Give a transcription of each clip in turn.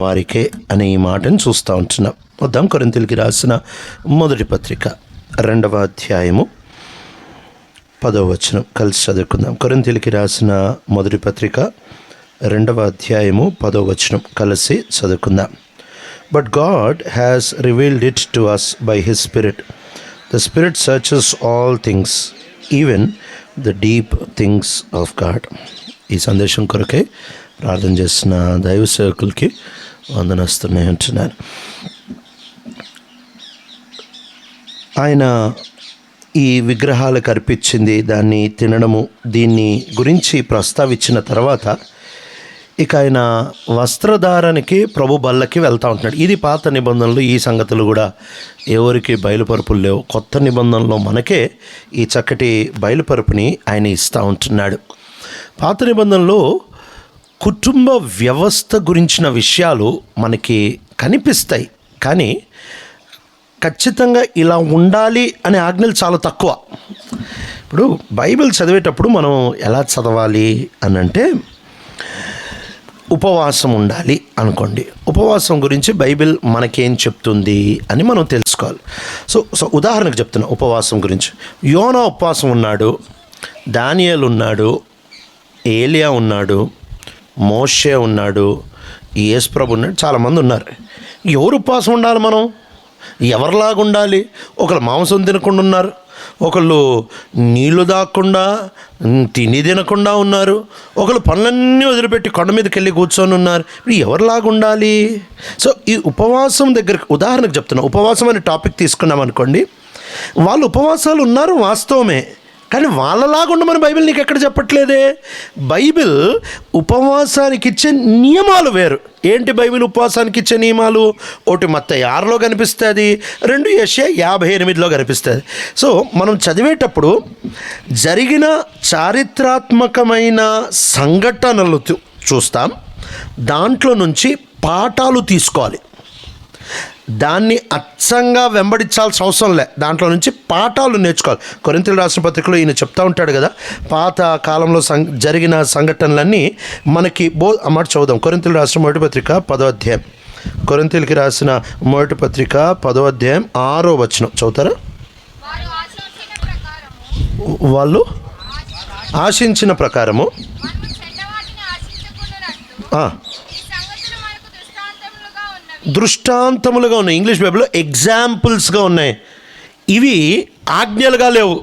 వారికే అనే ఈ మాటను చూస్తూ ఉంటున్నాం. వద్దాం కొరింథీయులకు రాసిన మొదటి పత్రిక 2వ అధ్యాయము 10వ వచనం కలిసి చదువుకుందాం. కొరింథీయులకు రాసిన మొదటి పత్రిక 2వ అధ్యాయము 10వ వచనం కలిసి చదువుకుందాం. But God has revealed it to us by his spirit. The spirit searches all things, even the deep things of God. ఈ సందేశం కొరకై ప్రార్థన చేసిన దైవ సేవకులకి వందనస్తున్నాయి అంటున్నాను. ఆయన ఈ విగ్రహాలకు అర్పించింది, దాన్ని తినడము, దీన్ని గురించి ప్రస్తావించిన తర్వాత ఇక ఆయన వస్త్రధారణకి ప్రభు బల్లకి వెళ్తూ ఉంటున్నాడు. ఇది పాత నిబంధనలు, ఈ సంగతులు కూడా ఎవరికి బయలుపరుపులు లేవు. కొత్త నిబంధనలో మనకే ఈ చక్కటి బయలుపరుపుని ఆయన ఇస్తూ ఉంటున్నాడు. పాత నిబంధనలో కుటుంబ వ్యవస్థ గురించిన విషయాలు మనకి కనిపిస్తాయి, కానీ ఖచ్చితంగా ఇలా ఉండాలి అనే ఆజ్ఞలు చాలా తక్కువ. ఇప్పుడు బైబిల్ చదివేటప్పుడు మనం ఎలా చదవాలి అని అంటే, ఉపవాసం ఉండాలి అనుకోండి. ఉపవాసం గురించి బైబిల్ మనకేం చెప్తుంది అని మనం తెలుసుకోవాలి. సో ఉదాహరణకు చెప్తున్నా ఉపవాసం గురించి. యోనా ఉపవాసం ఉన్నాడు, దానియేలు ఉన్నాడు, ఏలియా ఉన్నాడు, మోషే ఉన్నాడు, యేసు ప్రభు ఉన్నాడు, చాలామంది ఉన్నారు. ఎవరు ఉపవాసం ఉండాలి? మనం ఎవరిలాగా ఉండాలి? ఒకళ్ళు మాంసం తినకుండా ఉన్నారు, ఒకళ్ళు నీళ్లు దాక్కుండా తిని తినకుండా ఉన్నారు, ఒకళ్ళు పనులన్నీ వదిలిపెట్టి కొండ మీదకి వెళ్ళి కూర్చొని ఉన్నారు. ఇప్పుడు ఎవరిలాగా ఉండాలి? సో ఈ ఉపవాసం దగ్గరికి ఉదాహరణకు చెప్తున్నా. ఉపవాసం అనే టాపిక్ తీసుకున్నాం అనుకోండి, వాళ్ళు ఉపవాసాలు ఉన్నారు వాస్తవమే, కానీ వాళ్ళలాగా ఉండమని బైబిల్ నీకు ఎక్కడ చెప్పట్లేదే. బైబిల్ ఉపవాసానికి ఇచ్చే నియమాలు వేరు. ఏంటి బైబిల్ ఉపవాసానికి ఇచ్చే నియమాలు? ఒకటి మత్తయి 6లో కనిపిస్తుంది, 2 యెషయా 58లో కనిపిస్తుంది. సో మనం చదివేటప్పుడు జరిగిన చారిత్రాత్మకమైన సంఘటనలు చూస్తాం, దాంట్లో నుంచి పాఠాలు తీసుకోవాలి. దాన్ని అచ్చంగా వెంబడించాల్సిన అవసరం లే, దాంట్లో నుంచి పాఠాలు నేర్చుకోవాలి. కొరింథీయులకు రాసిన పత్రికలో ఈయన చెప్తా ఉంటాడు కదా, పాత కాలంలో జరిగిన సంఘటనలన్నీ మనకి మాట చదువుదాం. కొరింథీయులకు రాసిన మొదటి పత్రిక 10వ అధ్యాయం. కొరింథీయులకు రాసిన మొదటి పత్రిక 10వ అధ్యాయం 6వ వచనం చదువుతారా? వాళ్ళు ఆశించిన ప్రకారము దృష్టాంతములుగా ఉన్నాయి. ఇంగ్లీష్ బైబిల్లో ఎగ్జాంపుల్స్గా ఉన్నాయి. ఇవి ఆజ్ఞలుగా లేవు,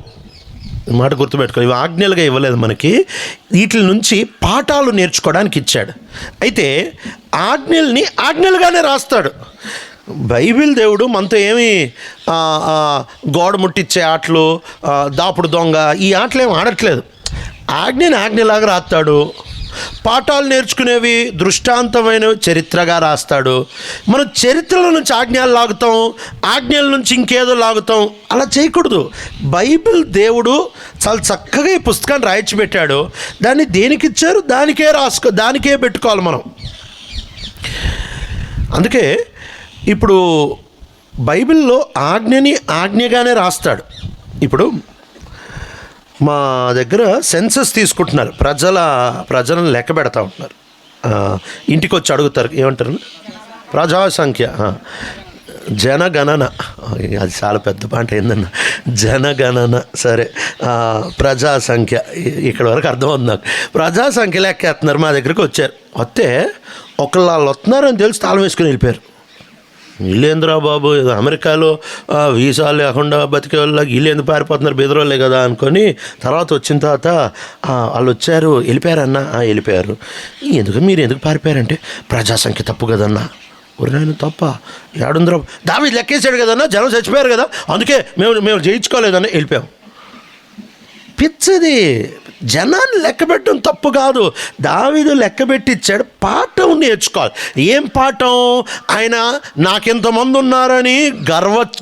మాట గుర్తుపెట్టుకోవాలి. ఇవి ఆజ్ఞలుగా ఇవ్వలేదు మనకి, వీటి నుంచి పాఠాలు నేర్చుకోవడానికి ఇచ్చాడు. అయితే ఆజ్ఞల్ని ఆజ్ఞలుగానే రాస్తాడు. బైబిల్ దేవుడు మనతో ఏమి గోడ ముట్టించే ఆటలు, దాపుడు దొంగ, ఈ ఆటలు ఏమి ఆడట్లేదు. ఆజ్ఞని ఆజ్ఞలాగా రాస్తాడు. పాఠాలు నేర్చుకునేవి దృష్టాంతమైనవి చరిత్రగా రాస్తాడు. మనం చరిత్రల నుంచి ఆజ్ఞలు లాగుతాం, ఆజ్ఞల నుంచి ఇంకేదో లాగుతాం. అలా చేయకూడదు. బైబిల్ దేవుడు చాలా చక్కగా ఈ పుస్తకాన్ని రాయించి పెట్టాడు. దాన్ని దేనికి ఇచ్చారు? దానికే పెట్టుకోవాలి మనం. అందుకే ఇప్పుడు బైబిల్లో ఆజ్ఞని ఆజ్ఞగానే రాస్తాడు. ఇప్పుడు మా దగ్గర సెన్సస్ తీసుకుంటున్నారు, ప్రజలను లెక్క పెడతా ఉంటున్నారు. ఇంటికి వచ్చి అడుగుతారు, ఏమంటారు? ప్రజా సంఖ్య, జనగణన. అది చాలా పెద్ద మాట ఏందన్న, జనగణన. సరే, ప్రజా సంఖ్య ఇక్కడ వరకు అర్థమవుతుంది నాకు. ప్రజా సంఖ్య లెక్కేస్తున్నారు. మా దగ్గరికి వచ్చారు, వస్తే ఒకళ్ళు వాళ్ళు వస్తున్నారని తెలిసి తాళం వేసుకుని వెళ్ళిపోయారు. వీళ్ళేంద్రా బాబు, అమెరికాలో వీసాలు లేకుండా బతికే వాళ్ళకి వీళ్ళు ఎందుకు పారిపోతున్నారు, బెదరోళ్ళే కదా అనుకొని తర్వాత వచ్చిన తర్వాత వాళ్ళు వచ్చారు, వెళ్ళిపోయారన్నా. వెళ్ళిపోయారు. మీరు ఎందుకు పారిపోయారంటే, ప్రజాసంఖ్య తప్పు కదన్నా. ఒరేనాయన తప్ప ఏడుందిరా, దావీదు లెక్కేసాడు కదన్నా, జనం చచ్చిపోయారు కదా, అందుకే మేము జయించుకోలేదన్నా వెళ్ళిపోయాం. పిచ్చది. జనాన్ని లెక్కబెట్టడం తప్పు కాదు, దావీదు లెక్కబెట్టిచ్చాడు. పాఠం నేర్చుకోవాలి. ఏం పాఠం? ఆయన నాకెంతమంది ఉన్నారని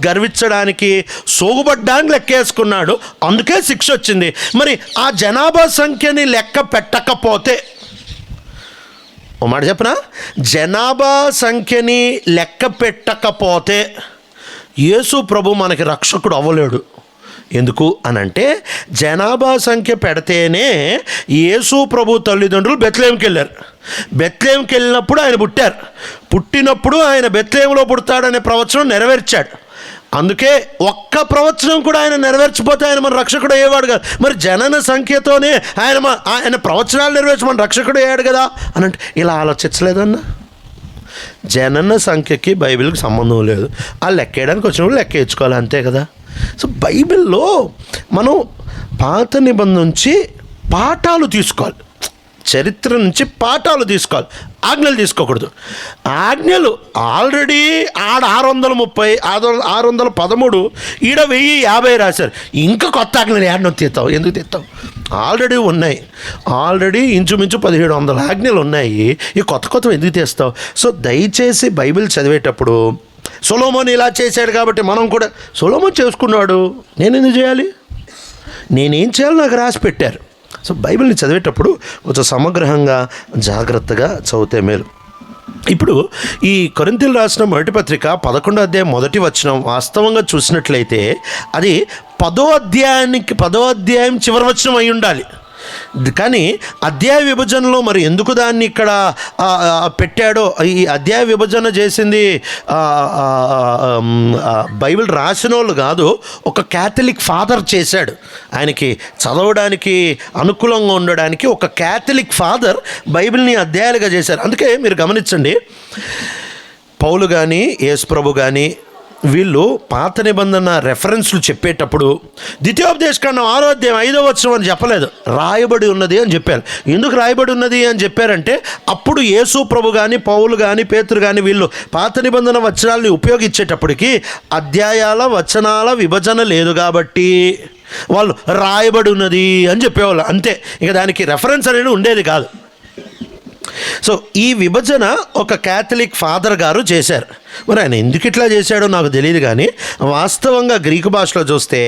గర్వించడానికి, సోగుబడ్డానికి లెక్కేసుకున్నాడు, అందుకే శిక్ష వచ్చింది. మరి ఆ జనాభా సంఖ్యని లెక్క పెట్టకపోతే, ఓ మాట చెప్పనా, జనాభా సంఖ్యని లెక్క పెట్టకపోతే యేసు ప్రభు మనకి రక్షకుడు అవ్వలేడు. ఎందుకు అనంటే జనాభా సంఖ్య పెడితేనే యేసు ప్రభు తల్లిదండ్రులు బెత్లెహేంకి వెళ్ళారు. బెత్లెహేంకి వెళ్ళినప్పుడు ఆయన పుట్టారు. పుట్టినప్పుడు ఆయన బెత్లెహేంలో పుడతాడనే ప్రవచనం నెరవేర్చాడు. అందుకే ఒక్క ప్రవచనం కూడా ఆయన నెరవేర్చిపోతే ఆయన మన రక్షకుడు అయ్యేవాడు కాదు. మరి జనన సంఖ్యతోనే ఆయన ప్రవచనాలు నెరవేర్చి మన రక్షకుడు అయ్యాడు కదా అని అంటే ఇలా ఆలోచించలేదన్నా. జనన సంఖ్యకి బైబిల్కి సంబంధం లేదు. ఆ లెక్కేయడానికి వచ్చినప్పుడు లెక్క వేయించుకోవాలి, అంతే కదా. సో బైబిల్లో మనం పాత నిబంధన నుంచి పాఠాలు తీసుకోవాలి, చరిత్ర నుంచి పాఠాలు తీసుకోవాలి, ఆజ్ఞలు తీసుకోకూడదు. ఆజ్ఞలు ఆల్రెడీ ఆడ 630 613 ఈడ 1050 రాశారు. ఇంకా కొత్త ఆజ్ఞలు ఏడనో తీస్తావు, ఎందుకు తీస్తావు? ఆల్రెడీ ఉన్నాయి. ఆల్రెడీ ఇంచుమించు 1700 ఆజ్ఞలు ఉన్నాయి. ఈ కొత్త ఎందుకు తీస్తావు? సో దయచేసి బైబిల్ చదివేటప్పుడు సొలొమోన్ ఇలా చేశాడు కాబట్టి మనం కూడా సొలొమోన్ చేసుకున్నాడు, నేను ఎందుకు చేయాలి? నేనేం చేయాలో నాకు రాసి పెట్టారు. సో బైబిల్ని చదివేటప్పుడు కొంచెం సమగ్రంగా జాగ్రత్తగా చదివితే మేలు. ఇప్పుడు ఈ కొరింథీయులకు రాసిన మొదటి పత్రిక 11వ అధ్యాయం మొదటి వచనం వాస్తవంగా చూసినట్లయితే అది 10వ అధ్యాయం చివరి వచనం అయి ఉండాలి. కానీ అధ్యాయ విభజనలో మరి ఎందుకు దాన్ని ఇక్కడ పెట్టాడో, ఈ అధ్యాయ విభజన చేసింది బైబిల్ రాసిన వాళ్ళు కాదు, ఒక క్యాథలిక్ ఫాదర్ చేశాడు. ఆయనకి చదవడానికి అనుకూలంగా ఉండడానికి ఒక క్యాథలిక్ ఫాదర్ బైబిల్ని అధ్యాయాలుగా చేశారు. అందుకే మీరు గమనించండి, పౌలు కానీ యేసు ప్రభు కానీ వీళ్ళు పాత నిబంధన రెఫరెన్స్లు చెప్పేటప్పుడు ద్వితీయోపదేశకాండం 6వ అధ్యాయం 5వ వచనం అని చెప్పలేదు, రాయబడి ఉన్నది అని చెప్పారు. ఎందుకు రాయబడి ఉన్నది అని చెప్పారంటే అప్పుడు యేసు ప్రభు కానీ పౌలు కానీ పేతురు కానీ వీళ్ళు పాత నిబంధన వచనాలని ఉపయోగించేటప్పటికి అధ్యాయాల వచనాల విభజన లేదు కాబట్టి వాళ్ళు రాయబడి ఉన్నది అని చెప్పేవాళ్ళు, అంతే. ఇక దానికి రెఫరెన్స్ అనేది ఉండేది కాదు. సో ఈ విభజన ఒక క్యాథలిక్ ఫాదర్ గారు చేశారు. మరి ఆయన ఎందుకు ఇట్లా చేశాడో నాకు తెలియదు, కానీ వాస్తవంగా గ్రీకు భాషలో చూస్తే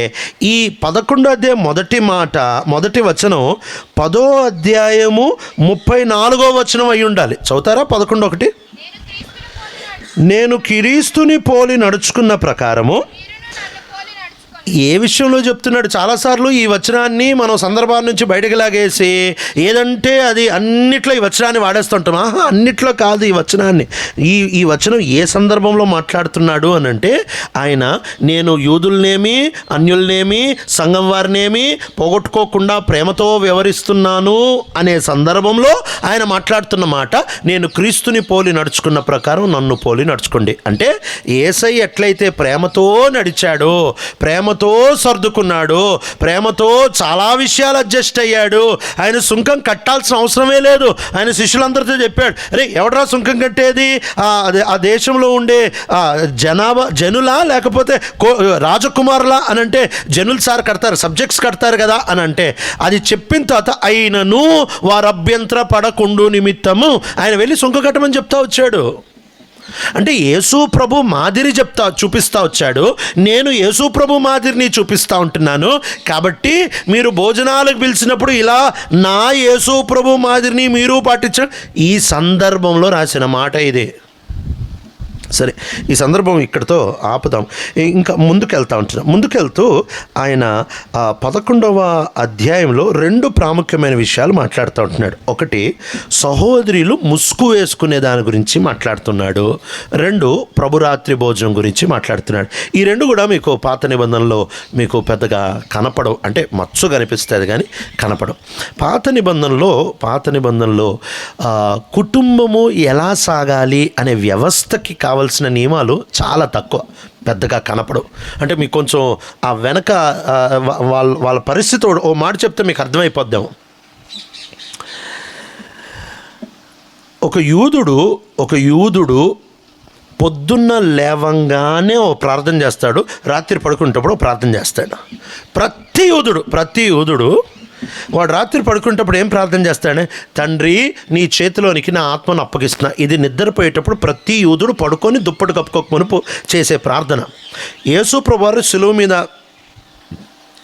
ఈ 11వ అధ్యాయం మొదటి వచనం 10వ అధ్యాయము 34వ వచనం అయి ఉండాలి. చదువుతారా? 11:1 నేను క్రీస్తుని పోలి నడుచుకున్న ప్రకారము. ఏ విషయంలో చెప్తున్నాడు? చాలాసార్లు ఈ వచనాన్ని మనం సందర్భాల నుంచి బయటకు లాగేసి ఏదంటే అది అన్నిట్లో ఈ వచనాన్ని వాడేస్తుంటాం. అన్నిట్లో కాదు ఈ వచనాన్ని. ఈ వచనం ఏ సందర్భంలో మాట్లాడుతున్నాడు అని అంటే ఆయన నేను యూదులనేమి అన్యులనేమి సంఘం వారినేమి పోగొట్టుకోకుండా ప్రేమతో వ్యవహరిస్తున్నాను అనే సందర్భంలో ఆయన మాట్లాడుతున్న మాట, నేను క్రీస్తుని పోలి నడుచుకున్న ప్రకారం నన్ను పోలి నడుచుకోండి. అంటే యేసయ్య ఎట్లయితే ప్రేమతో నడిచాడో, ప్రేమతో సర్దుకున్నాడు, ప్రేమతో చాలా విషయాలు అడ్జస్ట్ అయ్యాడు. ఆయన సుంకం కట్టాల్సిన అవసరమే లేదు. ఆయన శిష్యులందరితో చెప్పాడు, అరే ఎవడరా సుంకం కట్టేది? ఆ దేశంలో ఉండే జనులా లేకపోతే రాజకుమారులా అని అంటే జనులు సార్ కడతారు, సబ్జెక్ట్స్ కడతారు కదా అని అంటే అది చెప్పిన తర్వాత అయినను వారు అభ్యంతర పడకుండు నిమిత్తము ఆయన వెళ్ళి సుంకం కట్టమని చెప్తా వచ్చాడు. అంటే యేసు ప్రభు మాదిరి చూపిస్తూ వచ్చాడు. నేను యేసు ప్రభు మాదిరిని చూపిస్తూ ఉంటున్నాను కాబట్టి మీరు భోజనాలకు పిలిచినప్పుడు ఇలా నా యేసు ప్రభు మాదిరిని మీరు పాటించండి. ఈ సందర్భంలో రాసిన మాట ఇదే. సరే, ఈ సందర్భం ఇక్కడితో ఆపుదాం. ఇంకా ముందుకెళ్తూ ఆయన 11వ అధ్యాయంలో 2 ప్రాముఖ్యమైన విషయాలు మాట్లాడుతూ ఉంటున్నాడు. ఒకటి, సహోదరులు ముసుగు వేసుకునే దాని గురించి మాట్లాడుతున్నాడు. 2, ప్రభురాత్రి భోజనం గురించి మాట్లాడుతున్నాడు. ఈ 2 కూడా మీకు పాత నిబంధనలో మీకు పెద్దగా కనపడవు, అంటే మచ్చు కనిపిస్తుంది కానీ కనపడవు. పాత నిబంధనలో కుటుంబము ఎలా సాగాలి అనే వ్యవస్థకి కావాల్సిన నియమాలు చాలా తక్కువ, పెద్దగా కనపడవు. అంటే మీకు కొంచెం ఆ వెనక వాళ్ళ పరిస్థితి ఓ మాట చెప్తే మీకు అర్థమైపోద్దాము. ఒక యూదుడు పొద్దున్న లేవంగానే ఓ ప్రార్థన చేస్తాడు, రాత్రి పడుకునేటప్పుడు ప్రార్థన చేస్తాడు. ప్రతి యూదుడు వాడు రాత్రి పడుకునేటప్పుడు ఏం ప్రార్థన చేస్తాడే? తండ్రి నీ చేతిలోనికి నా ఆత్మను అప్పగిస్తున్నా. ఇది నిద్రపోయేటప్పుడు ప్రతి యూదుడు పడుకొని దుప్పటి కప్పుకోక మునుపు చేసే ప్రార్థన. యేసు ప్రభువారు శిలువ మీద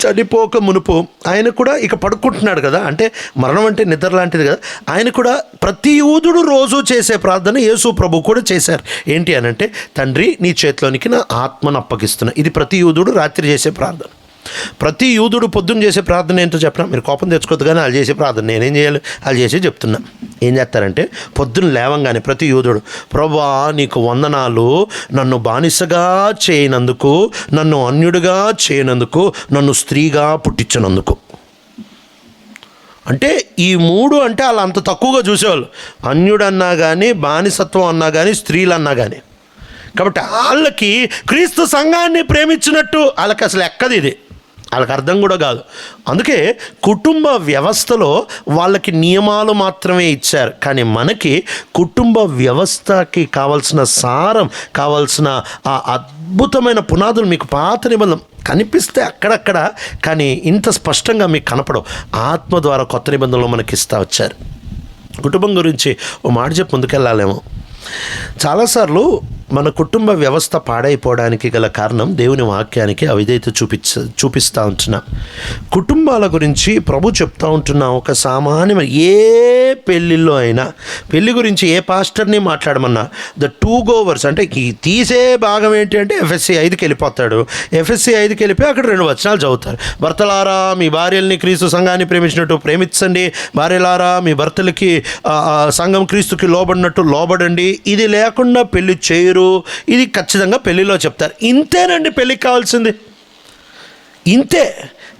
చనిపోక మునుపు ఆయన కూడా ఇక పడుకుంటున్నాడు కదా, అంటే మరణం అంటే నిద్ర లాంటిది కదా. ఆయన కూడా ప్రతి యూదుడు రోజు చేసే ప్రార్థన యేసు ప్రభు కూడా చేశారు. ఏంటి అని అంటే తండ్రి నీ చేతిలోనికి నా ఆత్మను అప్పగిస్తున్నా. ఇది ప్రతి యూదుడు రాత్రి చేసే ప్రార్థన. ప్రతి యూదుడు పొద్దున్న చేసే ప్రార్థన ఏంటో చెప్పిన, మీరు కోపం తెచ్చుకోవద్దు కానీ వాళ్ళు చేసే ప్రార్థన నేనేం చేయాలి, వాళ్ళు చేసే చెప్తున్నా. ఏం చేస్తారంటే పొద్దున్న లేవంగానే ప్రతి యూదుడు, ప్రభువా నీకు వందనాలు, నన్ను బానిసగా చేయనందుకు, నన్ను అన్యుడిగా చేయనందుకు, నన్ను స్త్రీగా పుట్టించినందుకు. అంటే ఈ మూడు అంటే వాళ్ళు అంత తక్కువగా చూసేవాళ్ళు, అన్యుడన్నా కానీ, బానిసత్వం అన్నా కానీ, స్త్రీలు అన్నా కానీ. కాబట్టి వాళ్ళకి క్రీస్తు సంఘాన్ని ప్రేమించినట్టు వాళ్ళకి అసలు ఎక్కదు, ఇది వాళ్ళకి అర్థం కూడా కాదు. అందుకే కుటుంబ వ్యవస్థలో వాళ్ళకి నియమాలు మాత్రమే ఇచ్చారు, కానీ మనకి కుటుంబ వ్యవస్థకి కావాల్సిన సారం, కావాల్సిన ఆ అద్భుతమైన పునాదులు మీకు పాత నిబంధన కనిపిస్తే అక్కడక్కడ, కానీ ఇంత స్పష్టంగా మీకు కనపడవు. ఆత్మ ద్వారా కొత్త నిబంధనలు మనకి ఇస్తూ వచ్చారు. కుటుంబం గురించి ఓ మాట చెప్పి ముందుకెళ్ళాలేమో. చాలాసార్లు మన కుటుంబ వ్యవస్థ పాడైపోవడానికి గల కారణం దేవుని వాక్యానికి అవిధేయత చూపిస్తూ ఉంటున్నాం. కుటుంబాల గురించి ప్రభు చెప్తూ ఉంటున్నాం. ఒక సామాన్యమైన ఏ పెళ్ళిల్లో అయినా, పెళ్ళి గురించి ఏ పాస్టర్ని మాట్లాడమన్నా ద టూ గోవర్స్ అంటే ఈ తీసే భాగం ఏంటి అంటే FSC 5కి వెళ్ళిపోతాడు. FSC 5కి వెళ్ళిపోయి అక్కడ 2 వచనాలు చదువుతారు. భర్తలారా మీ భార్యల్ని క్రీస్తు సంఘాన్ని ప్రేమించినట్టు ప్రేమించండి, భార్యలారా మీ భర్తలకి సంఘం క్రీస్తుకి లోబడినట్టు లోబడండి. ఇది లేకుండా పెళ్లి చేయరు, ఇది ఖచ్చితంగా పెళ్లిలో చెప్తారు. ఇంతేనండి పెళ్ళికి కావాల్సింది, ఇంతే.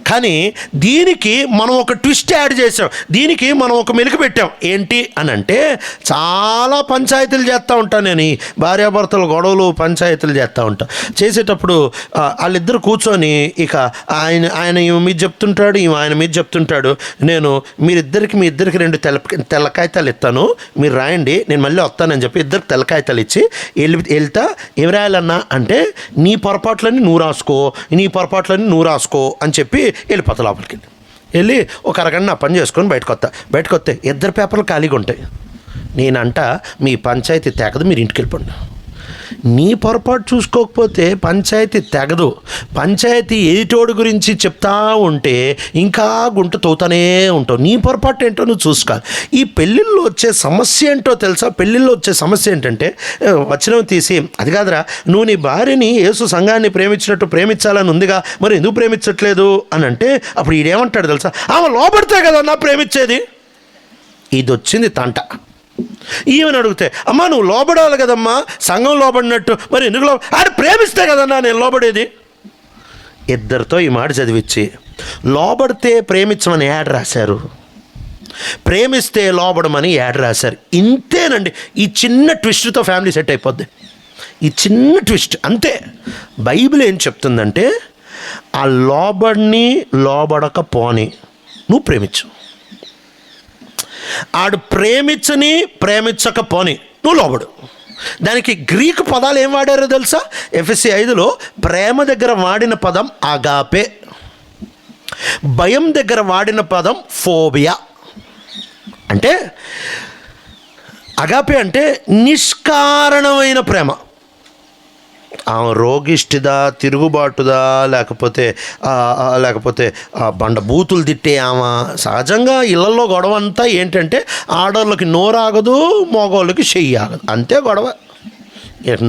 కానీ దీనికి మనం ఒక ట్విస్ట్ యాడ్ చేసాం, దీనికి మనం ఒక మెలిక పెట్టాం. ఏంటి అని అంటే చాలా పంచాయతీలు చేస్తూ ఉంటాను నేను, ఈ భార్యాభర్తల గొడవలు పంచాయతీలు చేస్తూ ఉంటాను. చేసేటప్పుడు వాళ్ళిద్దరు కూర్చొని ఇక ఆయన ఈమె మీద చెప్తుంటాడు, ఈమె ఆయన మీద చెప్తుంటాడు. నేను మీ ఇద్దరికి 2 తెల్ల కాగితాలు ఇస్తాను, మీరు రాయండి, నేను మళ్ళీ వస్తానని చెప్పి ఇద్దరికి తెల్ల కాగితాలు ఇచ్చి వెళ్తా. ఏం రాయాలన్నా అంటే నీ పొరపాట్లన్నీ నువ్వు రాసుకో, నీ పొరపాట్లన్నీ నువ్వు రాసుకో అని చెప్పి వెళ్ళిపోతా. లోపలికి వెళ్ళి ఒక అరగంట నా పని చేసుకొని బయటకు వస్తే 2 పేపర్లు ఖాళీగా ఉంటాయి. నేనంట మీ పంచాయతీ తెగదు, మీరు ఇంటికి వెళ్ళిపోండి. నీ పొరపాటు చూసుకోకపోతే పంచాయతీ తెగదు. పంచాయతీ ఎదుటోడు గురించి చెప్తా ఉంటే ఇంకా గుంట తోతానే ఉంటావు. నీ పొరపాటు ఏంటో నువ్వు చూసుకోవాలి. ఈ పెళ్ళిళ్ళు వచ్చే సమస్య ఏంటో తెలుసా? పెళ్ళిళ్ళు వచ్చే సమస్య ఏంటంటే వచనం తీసి, అది కాదురా నువ్వు నీ భార్యని యేసు సంఘాన్ని ప్రేమించినట్టు ప్రేమించాలని ఉందిగా, మరి ఎందుకు ప్రేమించట్లేదు అని అంటే అప్పుడు ఈడేమంటాడు తెలుసా? ఆమె లోపడితే కదా నా ప్రేమించేది. ఇది వచ్చింది తంట. ఈమెను అడిగితే, అమ్మా నువ్వు లోబడాలి కదమ్మా, సంఘం లోబడినట్టు, మరి ఎందుకు ఆడ ప్రేమిస్తే కదన్నా నేను లోబడేది. ఇద్దరితో ఈ మాట చదివించి లోబడితే ప్రేమించమని యాడ్ రాశారు, ప్రేమిస్తే లోబడమని యాడ్ రాశారు. ఇంతేనండి. ఈ చిన్న ట్విస్ట్తో ఫ్యామిలీ సెట్ అయిపోద్ది. ఈ చిన్న ట్విస్ట్ అంతే. బైబిల్ ఏం చెప్తుందంటే ఆ లోబడకపోని నువ్వు ప్రేమించు, ఆడు ప్రేమించకపోని నువ్వు లోబడు. దానికి గ్రీకు పదాలు ఏం వాడారో తెలుసా? FSC 5లో ప్రేమ దగ్గర వాడిన పదం అగాపే, భయం దగ్గర వాడిన పదం ఫోబియా. అంటే అగాపే అంటే నిష్కారణమైన ప్రేమ. ఆమె రోగిష్టిదా, తిరుగుబాటుదా, లేకపోతే బండబూతులు తిట్టే ఆమె. సహజంగా ఇళ్లలో గొడవ అంతా ఏంటంటే ఆడవాళ్ళకి నోరాగదు, మగవాళ్ళకి చెయ్యి ఆగదు, అంతే గొడవ.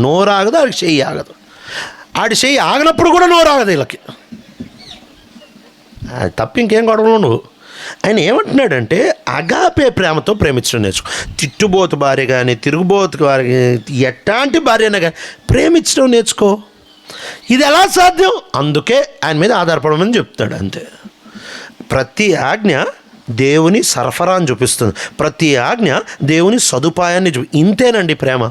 నోరాగదు, ఆడికి చెయ్యి ఆగదు. ఆడి చెయ్యి ఆగినప్పుడు కూడా నోరాగదు వీళ్ళకి. అది తప్ప ఇంకేం గొడవలు నువ్వు. ఆయన ఏమంటున్నాడంటే అగాపే ప్రేమతో ప్రేమించడం నేర్చుకో. తిట్టుబోతు భార్య కానీ, తిరుగుబోతు భార్య, ఎట్లాంటి భార్యనే కానీ ప్రేమించడం నేర్చుకో. ఇది ఎలా సాధ్యం? అందుకే ఆయన మీద ఆధారపడమని చెప్తాడు. అంతే. ప్రతి ఆజ్ఞ దేవుని సరఫరాని చూపిస్తుంది, ప్రతి ఆజ్ఞ దేవుని సదుపాయాన్ని ఇంతేనండి ప్రేమ.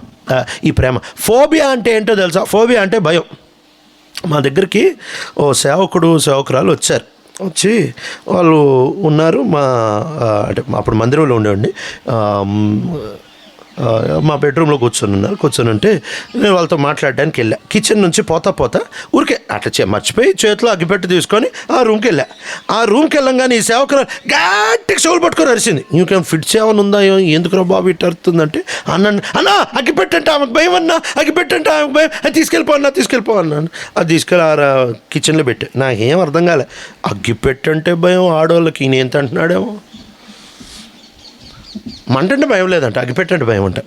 ఈ ప్రేమ. ఫోబియా అంటే ఏంటో తెలుసా? ఫోబియా అంటే భయం. మా దగ్గరికి ఓ సేవకురాలు వచ్చి వాళ్ళు ఉన్నారు. అంటే అప్పుడు మందిరంలో ఉండేవాడిని. మా బెడ్రూమ్లో కూర్చొని ఉంటే నేను వాళ్ళతో మాట్లాడడానికి వెళ్ళా. కిచెన్ నుంచి పోతా ఊరికే అట్లా మర్చిపోయి చేతిలో అగ్గిపెట్టి తీసుకొని ఆ రూమ్కి వెళ్ళా. ఆ రూమ్కి వెళ్ళంగానే ఈ సేవకురాలు గట్టిగా చెవులు పట్టుకొని అరిసింది. ఇంకేం ఫిట్స్ ఏమైనా ఉందా, ఎందుకురా బాబు ఇట్లా అరుతుందంటే, అన్నా అగ్గిపెట్టంటే ఆమెకు భయం, అన్నా అగ్గిపెట్టంటే ఆమెకు భయం, అది తీసుకెళ్ళిపో అన్నాను. అది తీసుకెళ్ళి కిచెన్లో పెట్టా. నాకేం అర్థం కాలే. అగ్గిపెట్టంటే భయం ఆడవాళ్ళకి, ఈయన ఎంత అంటున్నాడేమో. మంటంటే భయం లేదంట, అగ్గిపెట్టంటే భయం అంట.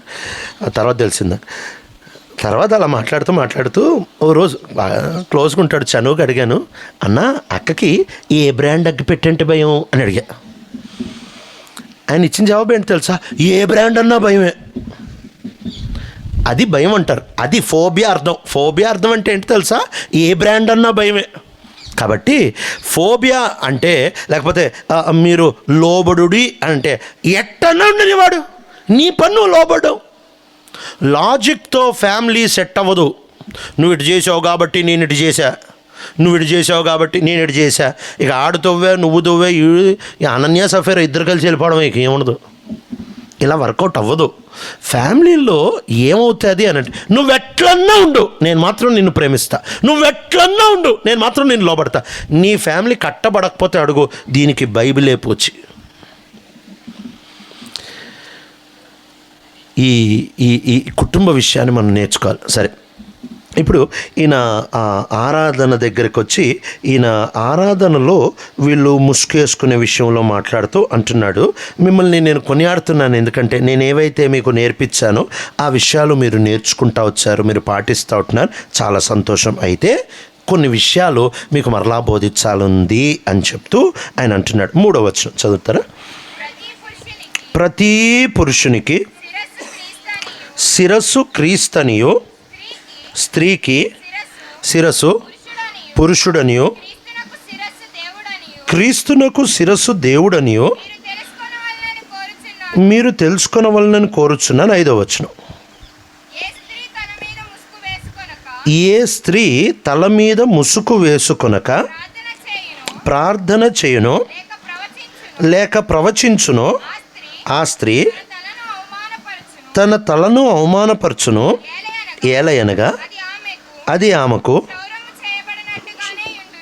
తర్వాత తెలిసిందా. తర్వాత అలా మాట్లాడుతూ ఓ రోజు బాగా క్లోజ్గా ఉంటాడు, చనువుగా అడిగాను, అన్న అక్కకి ఏ బ్రాండ్ అగ్గి పెట్టంటే భయం అని అడిగా. ఆయన ఇచ్చిన జవాబు ఏంటి తెలుసా? ఏ బ్రాండ్ అన్నా భయమే. అది భయం అంటారు, అది ఫోబియా అర్థం. ఫోబియా అర్థం అంటే ఏంటి తెలుసా? ఏ బ్రాండ్ అన్నా భయమే. కాబట్టి ఫోబియా అంటే, లేకపోతే మీరు లోబడుడి అంటే ఎట్టన్నా ఉండని వాడు, నీ పన్ను లోబడవు. లాజిక్తో ఫ్యామిలీ సెట్ అవ్వదు. నువ్వు ఇటు చేసావు కాబట్టి నేను ఇటు చేశా, నువ్వు ఇటు చేసావు కాబట్టి నేను ఇటు చేశా, ఇక ఆడు తవ్వే నువ్వు తవ్వే, అనన్య సఫేర్ ఇద్దరు కలిసి వెళ్ళిపోవడం ఇక ఏముండదు. ఇలా వర్కౌట్ అవ్వదు. ఫ్యామిలీలో ఏమవుతుంది అని అంటే, నువ్వెట్లన్నా ఉండు నేను మాత్రం నిన్ను ప్రేమిస్తా, నువ్వెట్లన్నా ఉండు నేను మాత్రం నిన్ను లోబడతా. నీ ఫ్యామిలీ కట్టబడకపోతే అడుగు, దీనికి బైబిలే పోచి. ఈ ఈ ఈ కుటుంబ విషయాన్ని మనం నేర్చుకోవాలి. సరే, ఇప్పుడు ఈయన ఆరాధన దగ్గరికి వచ్చి, ఈయన ఆరాధనలో వీళ్ళు ముసుకేసుకునే విషయంలో మాట్లాడుతూ అంటున్నాడు, మిమ్మల్ని నేను కొనియాడుతున్నాను, ఎందుకంటే నేను ఏవైతే మీకు నేర్పించానో ఆ విషయాలు మీరు నేర్చుకుంటూ వచ్చారు, మీరు పాటిస్తూ ఉంటున్నారు, చాలా సంతోషం. అయితే కొన్ని విషయాలు మీకు మరలా బోధించాలంది అని చెప్తూ ఆయన అంటున్నాడు. 3వ వచనం చదువుతారా? ప్రతి పురుషునికి శిరస్సు క్రీస్తనియో, స్త్రీకి శిరస్సు పురుషుడనియో, క్రీస్తునకు శిరస్సు దేవుడనియో మీరు తెలుసుకొనవలనని కోరుచున్నాను. 5వ వచనం. ఏ స్త్రీ తల మీద ముసుగు వేసుకొనక ప్రార్థన చేయునో లేక ప్రవచించునో ఆ స్త్రీ తన తలను అవమానపరచును, ఏలయనగా అది ఆమెకు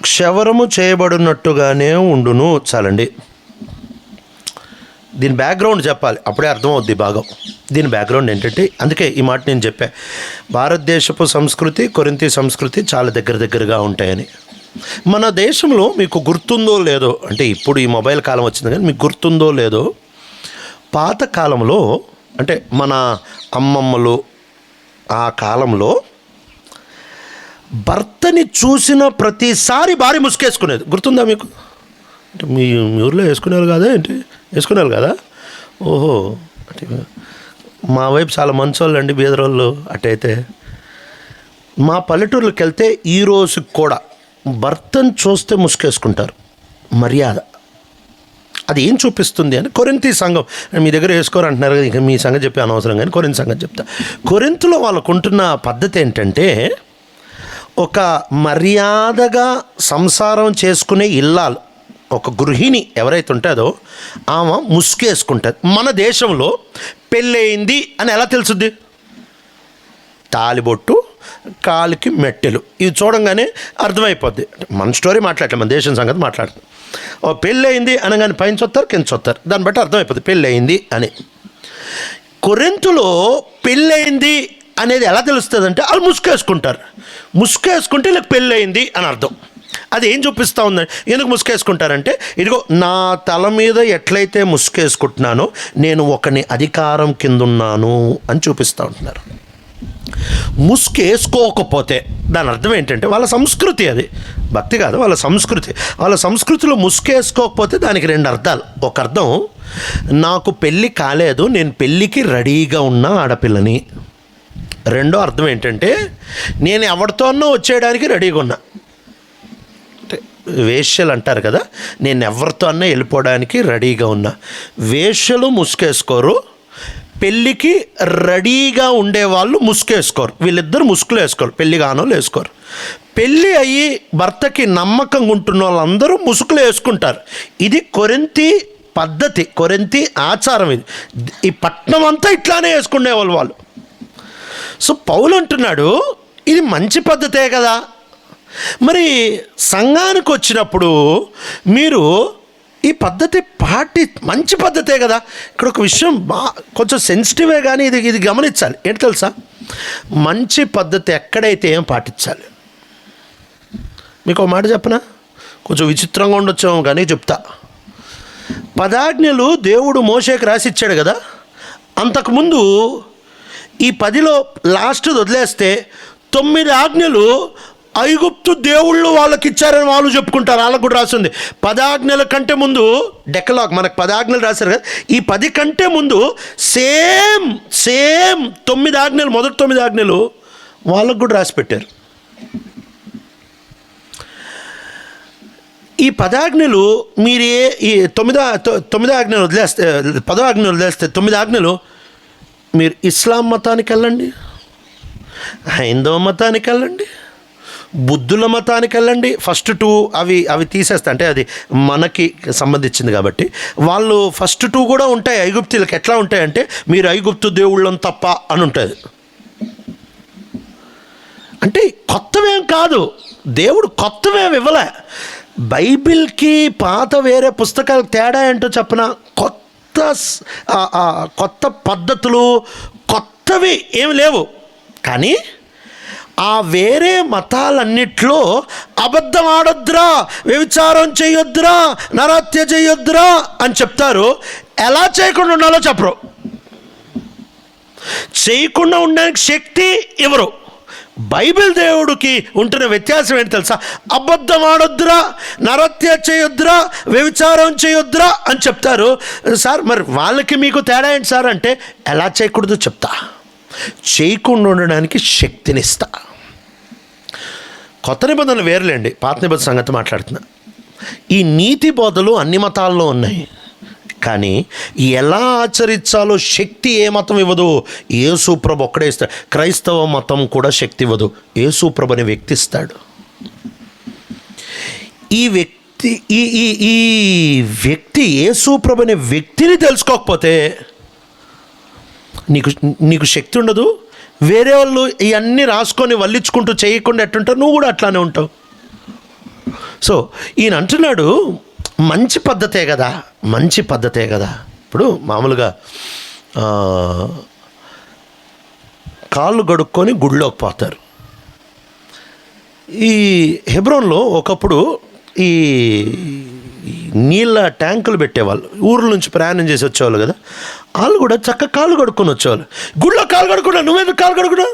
క్షవరము చేయబడినట్టుగానే ఉండును. చాలండి, దీని బ్యాక్గ్రౌండ్ చెప్పాలి, అప్పుడే అర్థమవుద్ది భాగం. దీని బ్యాక్గ్రౌండ్ ఏంటంటే, అందుకే ఈ మాట నేను చెప్పా, భారతదేశపు సంస్కృతి కొరింథీ సంస్కృతి చాలా దగ్గరగా ఉంటాయని. మన దేశంలో మీకు గుర్తుందో లేదో, అంటే ఇప్పుడు ఈ మొబైల్ కాలం వచ్చింది కానీ మీకు గుర్తుందో లేదో, పాత కాలంలో అంటే మన అమ్మమ్మలు ఆ కాలంలో భర్తని చూసిన ప్రతిసారి భార్య ముసుకేసుకునేది. గుర్తుందా మీకు? అంటే మీ ఊర్లో వేసుకునేవారు కదా ఏంటి? వేసుకునేవారు కదా? ఓహో, అంటే మా వైపు చాలా మంచోళ్ళు అండి, బీదరోళ్ళు. అటైతే మా పల్లెటూర్లకు వెళ్తే ఈ రోజుకి కూడా భర్తను చూస్తే ముసుకేసుకుంటారు, మర్యాద. అది ఏం చూపిస్తుంది అని కొరింథీ సంఘం, మీ దగ్గర వేసుకోరు అంటున్నారు కదా, ఇక మీ సంగతి చెప్పే అనవసరం కానీ కొరింథీ సంగతి చెప్తా. కొరింథీలో వాళ్ళకు ఉంటున్న పద్ధతి ఏంటంటే, ఒక మర్యాదగా సంసారం చేసుకునే ఇల్లాలు, ఒక గృహిణి ఎవరైతే ఉంటుందో ఆమె ముసుగేసుకుంటుంది. మన దేశంలో పెళ్ళయింది అని ఎలా తెలుసుద్ది? తాలిబొట్టు, కాలికి మెట్టెలు, ఇవి చూడంగానే అర్థమైపోద్ది. మన స్టోరీ మాట్లాడలే, మన దేశం సంగతి మాట్లాడుతుంది. ఓ పెళ్ళయింది అనగానే పైన చూస్తారు కింద చూస్తారు, దాన్ని బట్టి అర్థమైపోతుంది పెళ్ళయింది అని. కొరింథీలో పెళ్ళయింది అనేది ఎలా తెలుస్తుంది అంటే, వాళ్ళు ముసుగేసుకుంటారు. ముసుగేసుకుంటే ఇలా పెళ్ళయింది అని అర్థం. అది ఏం చూపిస్తూ ఉందండి? ఎందుకు ముసుగేసుకుంటారంటే, ఇదిగో నా తల మీద ఎట్లయితే ముసుగేసుకుంటున్నానో నేను ఒకని అధికారం కింద ఉన్నాను అని చూపిస్తూ ఉంటున్నారు. ముసుగేసుకోకపోతే దాని అర్థం ఏంటంటే వాళ్ళ సంస్కృతి, అది భక్తి కాదు, వాళ్ళ సంస్కృతి. వాళ్ళ సంస్కృతిలో ముసుగేసుకోకపోతే దానికి 2 అర్థాలు. ఒక అర్థం, నాకు పెళ్ళి కాలేదు, నేను పెళ్ళికి రెడీగా ఉన్న ఆడపిల్లని. రెండో అర్థం ఏంటంటే, నేను ఎవరితోనో వచ్చేయడానికి రెడీగా ఉన్నా. వేశ్యలు అంటారు కదా, నేను ఎవరితో అన్నా వెళ్ళిపోవడానికి రెడీగా ఉన్నా. వేశ్యలు ముసుగేసుకోరు, పెళ్ళికి రెడీగా ఉండేవాళ్ళు ముసుగేసుకోరు. వీళ్ళిద్దరు ముసుగులు వేసుకోరు, పెళ్ళి కానోళ్ళు వేసుకోరు. పెళ్ళి అయ్యి భర్తకి నమ్మకంగా ఉంటున్న వాళ్ళందరూ ముసుగులు వేసుకుంటారు. ఇది కొరింథీ పద్ధతి, కొరింథీ ఆచారం. ఇది ఈ పట్నం అంతా ఇట్లానే వేసుకునేవాళ్ళు వాళ్ళు. సో పౌలు అంటున్నాడు, ఇది మంచి పద్ధతే కదా, మరి సంఘానికి వచ్చినప్పుడు మీరు ఈ పద్ధతి మంచి పద్ధతే కదా. ఇక్కడ ఒక విషయం కొంచెం సెన్సిటివే కానీ ఇది గమనించాలి. ఏంటి తెలుసా? మంచి పద్ధతి ఎక్కడైతే ఏం పాటించాలి. మీకు ఒక మాట చెప్పనా, కొంచెం విచిత్రంగా ఉండొచ్చాము కానీ చెప్తా. 10 ఆజ్ఞలు దేవుడు మోషేకి రాసిచ్చాడు కదా, అంతకుముందు ఈ 10లో లాస్ట్ వదిలేస్తే 9 ఆజ్ఞలు ఐగుప్తు దేవుళ్ళు వాళ్ళకి ఇచ్చారని వాళ్ళు చెప్పుకుంటారు. వాళ్ళకు కూడా రాసింది 10 ఆజ్ఞల కంటే ముందు డెకలాగ్ మనకు 10 ఆజ్ఞలు రాశారు కదా. ఈ 10 కంటే ముందు సేమ్ 9 ఆజ్ఞలు, మొదటి 9 ఆజ్ఞలు వాళ్ళకు కూడా రాసి పెట్టారు. ఈ 10 ఆజ్ఞలు మీరు ఈ 9 ఆజ్ఞలు వదిలేస్తే 10 ఆజ్ఞలు వదిలేస్తే 9 ఆజ్ఞలు మీరు ఇస్లాం మతానికి వెళ్ళండి, హైందవ మతానికి వెళ్ళండి, బుద్ధుల మతానికి వెళ్ళండి. ఫస్ట్ 2 అవి తీసేస్తా, అంటే అది మనకి సంబంధించింది కాబట్టి. వాళ్ళు ఫస్ట్ 2 కూడా ఉంటాయి. ఐగుప్తులకు ఎట్లా ఉంటాయంటే మీరు ఐగుప్తు దేవుళ్ళని తప్ప అని ఉంటుంది. అంటే కొత్తవేం కాదు, దేవుడు కొత్తవేం ఇవ్వలే. బైబిల్కి పాత వేరే పుస్తకాలకు తేడా ఏంటో చెప్పనా, కొత్త పద్ధతులు కొత్తవి ఏమి లేవు. కానీ ఆ వేరే మతాలన్నిట్లో అబద్ధం ఆడొద్దురా, వ్యభిచారం చేయొద్దురా, నరహత్య చేయొద్దురా అని చెప్తారు. ఎలా చేయకుండా ఉండాలో చెప్పరు. చేయకుండా ఉండడానికి శక్తి ఇవ్వరు. బైబిల్ దేవుడికి ఉంటున్న వ్యత్యాసం ఏంటి తెలుసా? అబద్ధం ఆడొద్దురా, నరహత్య చేయొద్దురా, వ్యభిచారం చేయొద్దురా అని చెప్తారు. సార్ మరి వాళ్ళకి మీకు తేడా ఏంటి సార్ అంటే, ఎలా చేయకూడదు చెప్తా, చేయకుండా ఉండడానికి శక్తినిస్తా. కొత్త నిబంధనలు వేరులేండి, పాత నిబంధన సంగతి మాట్లాడుతున్నా. ఈ నీతి బోధలు అన్ని మతాల్లో ఉన్నాయి. కానీ ఎలా ఆచరించాలో శక్తి ఏ మతం ఇవ్వదు, యేసుప్రభు ఒక్కడే ఇస్తాడు. క్రైస్తవ మతం కూడా శక్తి ఇవ్వదు, యేసుప్రభు అనే వ్యక్తి ఇస్తాడు. ఈ వ్యక్తి యేసుప్రభు అనే వ్యక్తిని తెలుసుకోకపోతే నీకు శక్తి ఉండదు. వేరే వాళ్ళు ఇవన్నీ రాసుకొని వల్లించుకుంటూ చేయకుండా ఎట్టుంటారు, నువ్వు కూడా అట్లానే ఉంటావు. సో ఈయన అంటున్నాడు మంచి పద్ధతే కదా. ఇప్పుడు మామూలుగా కాళ్ళు గడుక్కొని గుడిలోకి పోతారు. ఈ హెబ్రోన్లో ఒకప్పుడు ఈ నీళ్ళ ట్యాంకులు పెట్టేవాళ్ళు, ఊర్ల నుంచి ప్రయాణం చేసి వచ్చేవాళ్ళు కదా, వాళ్ళు కూడా చక్కగా కాళ్ళు కడుక్కొని వచ్చేవాళ్ళు. గుడిలో కాలు కడుక్కున్నా, నువ్వేందుకు కాలు కడుక్కున్నా?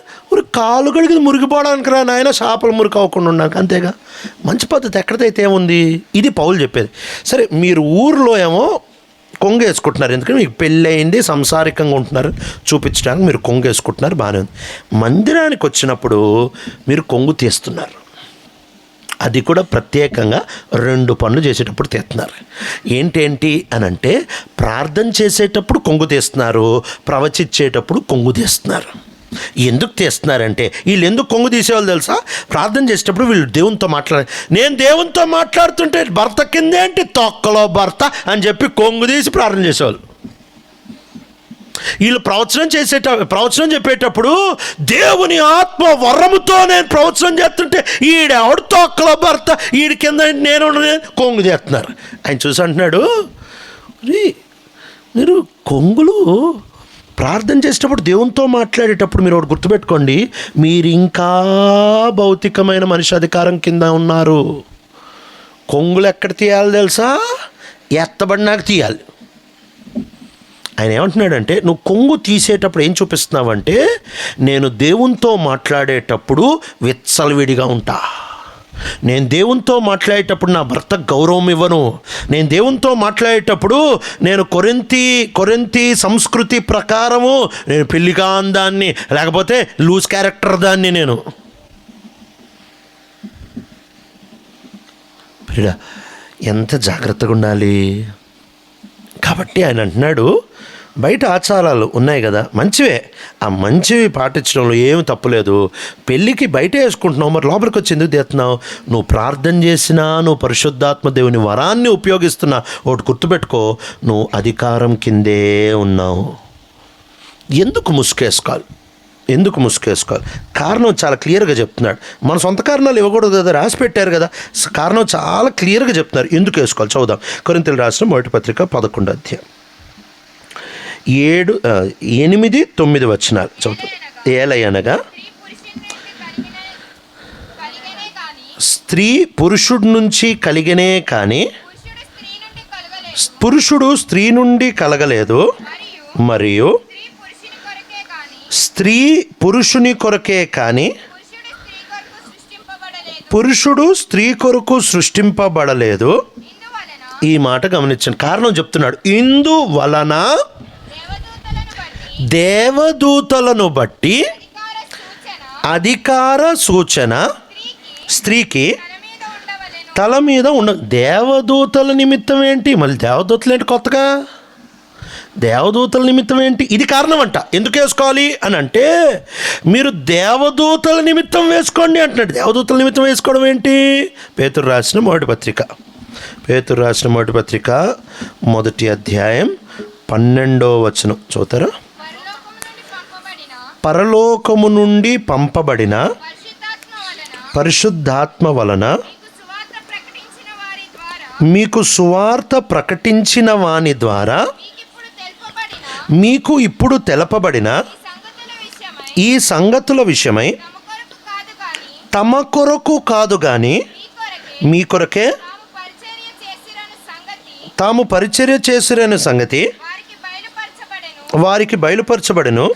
కాలు కడిగి మురిగిపోవడానికి రా నాయన, చేపలు మురికి అవ్వకుండా ఉండడానికి, అంతేగా. మంచి పద్ధతి ఎక్కడైతే ఏముంది, ఇది పౌలు చెప్పేది. సరే మీరు ఊరిలో ఏమో కొంగు వేసుకుంటున్నారు, ఎందుకంటే మీకు పెళ్ళి అయింది, సంసారికంగా ఉంటున్నారు చూపించడానికి మీరు కొంగు వేసుకుంటున్నారు, బాగానే ఉంది. మందిరానికి వచ్చినప్పుడు మీరు కొంగు తీస్తున్నారు, అది కూడా ప్రత్యేకంగా 2 పనులు చేసేటప్పుడు తీస్తున్నారు. ఏంటేంటి అని అంటే, ప్రార్థన చేసేటప్పుడు కొంగు తీస్తున్నారు, ప్రవచించేటప్పుడు కొంగు తీస్తున్నారు. ఎందుకు తీస్తున్నారంటే, వీళ్ళు ఎందుకు కొంగు తీసేవాళ్ళు తెలుసా? ప్రార్థన చేసేటప్పుడు వీళ్ళు దేవునితో నేను దేవునితో మాట్లాడుతుంటే భర్త కిందేంటి తొక్కలో భర్త అని చెప్పి కొంగు తీసి ప్రార్థన చేసేవాళ్ళు. వీళ్ళు ప్రవచనం చెప్పేటప్పుడు దేవుని ఆత్మ వరముతో నేను ప్రవచనం చేస్తుంటే ఈడెవడు తొక్కలో భర్త, ఈడి కింద నేను కొంగు చేస్తున్నారు. ఆయన చూసి అంటున్నాడు, మీరు కొంగులు ప్రార్థన చేసేటప్పుడు దేవునితో మాట్లాడేటప్పుడు మీరు ఒకటి గుర్తుపెట్టుకోండి, మీరు ఇంకా భౌతికమైన మనిషి అధికారం కింద ఉన్నారు. కొంగులు ఎక్కడ తీయాలి తెలుసా? ఎత్తబడినాక తీయాలి. ఆయన ఏమంటున్నాడంటే, నువ్వు కొంగు తీసేటప్పుడు ఏం చూపిస్తున్నావంటే, నేను దేవునితో మాట్లాడేటప్పుడు విచ్చలవిడిగా ఉంటా, నేను దేవునితో మాట్లాడేటప్పుడు నా భర్తకు గౌరవం ఇవ్వను, నేను దేవునితో మాట్లాడేటప్పుడు నేను కొరింతి సంస్కృతి ప్రకారము నేను పెళ్లిగా దాన్ని, లేకపోతే లూజ్ క్యారెక్టర్ దాన్ని. నేను ఎంత జాగ్రత్తగా ఉండాలి. కాబట్టి ఆయన అంటున్నాడు, బయట ఆచారాలు ఉన్నాయి కదా, మంచివే, ఆ మంచివి పాటించడంలో ఏమి తప్పులేదు. పెళ్ళికి బయట వేసుకుంటున్నావు, మరి లోపలికి వచ్చి ఎందుకు తీస్తున్నావు? నువ్వు ప్రార్థన చేసినా, నువ్వు పరిశుద్ధాత్మ దేవుని వరాన్ని ఉపయోగిస్తున్నా, ఒకటి గుర్తుపెట్టుకో, నువ్వు అధికారం కిందే ఉన్నావు. ఎందుకు ముసుకేసుకోవాలి? కారణం చాలా క్లియర్గా చెప్తున్నాడు. మన సొంత కారణాలు ఇవ్వకూడదు కదా, రాసి పెట్టారు కదా, కారణం చాలా క్లియర్గా చెప్తున్నారు ఎందుకు వేసుకోవాలి. చదువుదాం. కొరింథీయులకు రాసిన మొదటి పత్రిక 11వ అధ్యాయం 7, 8, 9 వచనాలు చదువుతాం. ఏలయనగా స్త్రీ పురుషుడి నుంచి కలిగినే కానీ పురుషుడు స్త్రీ నుండి కలగలేదు, మరియు స్త్రీ పురుషుని కొరకే కానీ పురుషుడు స్త్రీ కొరకు సృష్టింపబడలేదు. ఈ మాట గమనించండి, కారణం చెప్తున్నాడు. ఇందువలన దేవదూతలను బట్టి అధికార సూచన స్త్రీకి తల మీద దేవదూతల నిమిత్తం ఏంటి? మళ్ళీ దేవదూతలు ఏంటి కొత్తగా? దేవదూతల నిమిత్తం ఏంటి? ఇది కారణం అంట. ఎందుకు వేసుకోవాలి అని అంటే, మీరు దేవదూతల నిమిత్తం వేసుకోండి అంటున్నాడు. దేవదూతల నిమిత్తం వేసుకోవడం ఏంటి? పేతురు రాసిన మొదటి పత్రిక మొదటి అధ్యాయం 12వ వచనం చదువుతారా? పరలోకము నుండి పంపబడిన పరిశుద్ధాత్మ వలన మీకు సువార్త ప్రకటించిన వాని ద్వారా మీకు ఇప్పుడు తెలపబడిన ఈ సంగతుల విషయమై తమ కొరకు కాదు గాని మీ కొరకే తాము పరిచర్య చేసిరని సంగతి వారికి బయలుపరచబడెను.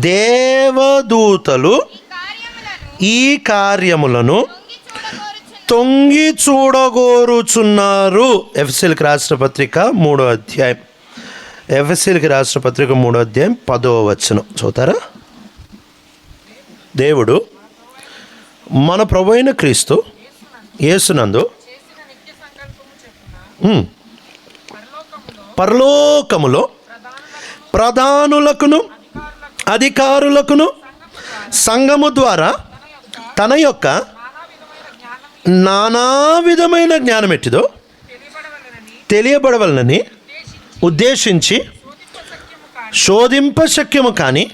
దేవదూతలు ఈ కార్యములను తొంగి చూడగోరుచున్నారు. ఎఫెసీయులకు రాసిన పత్రిక 3వ అధ్యాయం 10వ వచనం చదువుతారా? దేవుడు మన ప్రభువైన క్రీస్తు యేసునందు పరలోకములో ప్రధానులకును అధికారులకును సంఘము ద్వారా తన యొక్క నానా విధమైన జ్ఞానం ఎట్టిదో తెలియబడవలనని ఉద్దేశించి శోధింప శక్యము కాని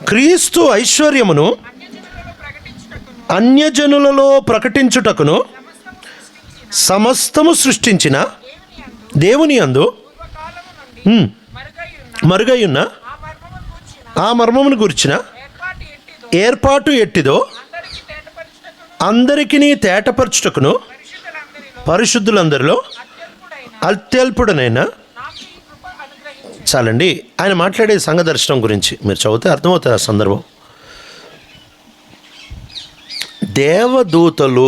క్రీస్తు ఐశ్వర్యమును అన్యజనులలో ప్రకటించుటకును సమస్తము సృష్టించిన దేవుని యందు మరుగైయున్న ఆ మర్మమును గురించిన ఏర్పాటు ఎట్టిదో అందరికీ తేటపరచుటకును పరిశుద్ధులందరిలో అత్యల్పుడనైనా. చాలండి, ఆయన మాట్లాడే సంఘ దర్శనం గురించి మీరు చదివితే అర్థమవుతుంది ఆ సందర్భం. దేవదూతలు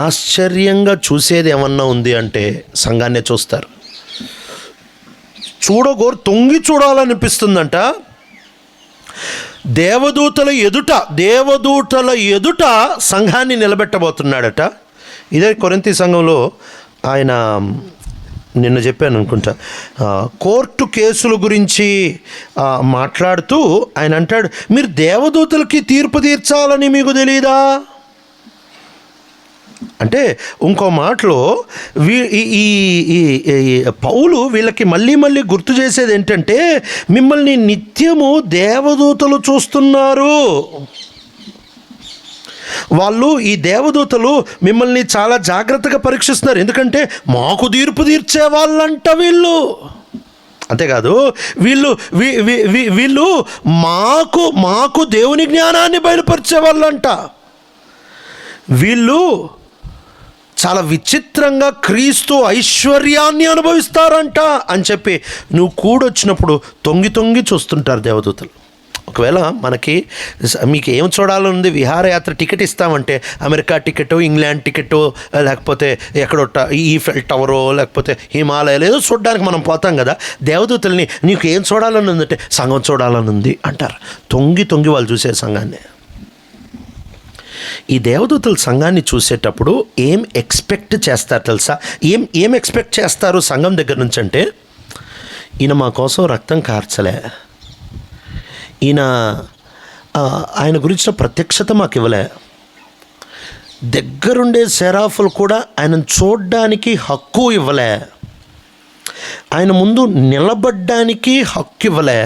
ఆశ్చర్యంగా చూసేది ఏమన్నా ఉంది అంటే సంఘాన్నే చూస్తారు. తొంగి చూడాలనిపిస్తుందంట. దేవదూతల ఎదుట సంఘాన్ని నిలబెట్టబోతున్నాడట. ఇదే కొరింథీ సంఘంలో ఆయన నిన్న చెప్పాను అనుకుంటా, కోర్టు కేసుల గురించి మాట్లాడుతూ ఆయన అంటాడు, మీరు దేవదూతలకి తీర్పు తీర్చాలని మీకు తెలియదా అంటే, ఇంకో మాటలో ఈ పౌలు వీళ్ళకి మళ్ళీ గుర్తు చేసేది ఏంటంటే, మిమ్మల్ని నిత్యము దేవదూతలు చూస్తున్నారు. వాళ్ళు ఈ దేవదూతలు మిమ్మల్ని చాలా జాగ్రత్తగా పరీక్షిస్తున్నారు. ఎందుకంటే మాకు తీర్పు తీర్చే వాళ్ళంట వీళ్ళు. అంతేకాదు, వీళ్ళు మాకు దేవుని జ్ఞానాన్ని బయలుపరిచే వాళ్ళంట. వీళ్ళు చాలా విచిత్రంగా క్రీస్తు ఐశ్వర్యాన్ని అనుభవిస్తారంట అని చెప్పి నువ్వు కూడొచ్చినప్పుడు తొంగి చూస్తుంటారు దేవదూతలు. ఒకవేళ మీకు ఏం చూడాలనుంది, విహారయాత్ర టికెట్ ఇస్తామంటే అమెరికా టికెట్, ఇంగ్లాండ్ టికెట్, లేకపోతే ఎక్కడో ఈఫెల్ టవరో లేకపోతే హిమాలయాలు ఏదో చూడడానికి మనం పోతాం కదా. దేవదూతల్ని నీకు ఏం చూడాలని ఉందంటే సంఘం చూడాలని ఉంది అంటారు. తొంగి వాళ్ళు చూసే సంఘాన్ని. ఈ దేవదూతల సంఘాన్ని చూసేటప్పుడు ఏం ఎక్స్పెక్ట్ చేస్తారు తెలుసా? ఏం ఎక్స్పెక్ట్ చేస్తారు సంఘం దగ్గర నుంచి అంటే, ఈయన మా కోసం రక్తం కార్చలే, ఆయన గురించిన ప్రత్యక్షత మాకు ఇవ్వలే, దగ్గరుండే సెరాఫులు కూడా ఆయనను చూడ్డానికి హక్కు ఇవ్వలే, ఆయన ముందు నిలబడ్డానికి హక్కు ఇవ్వలే.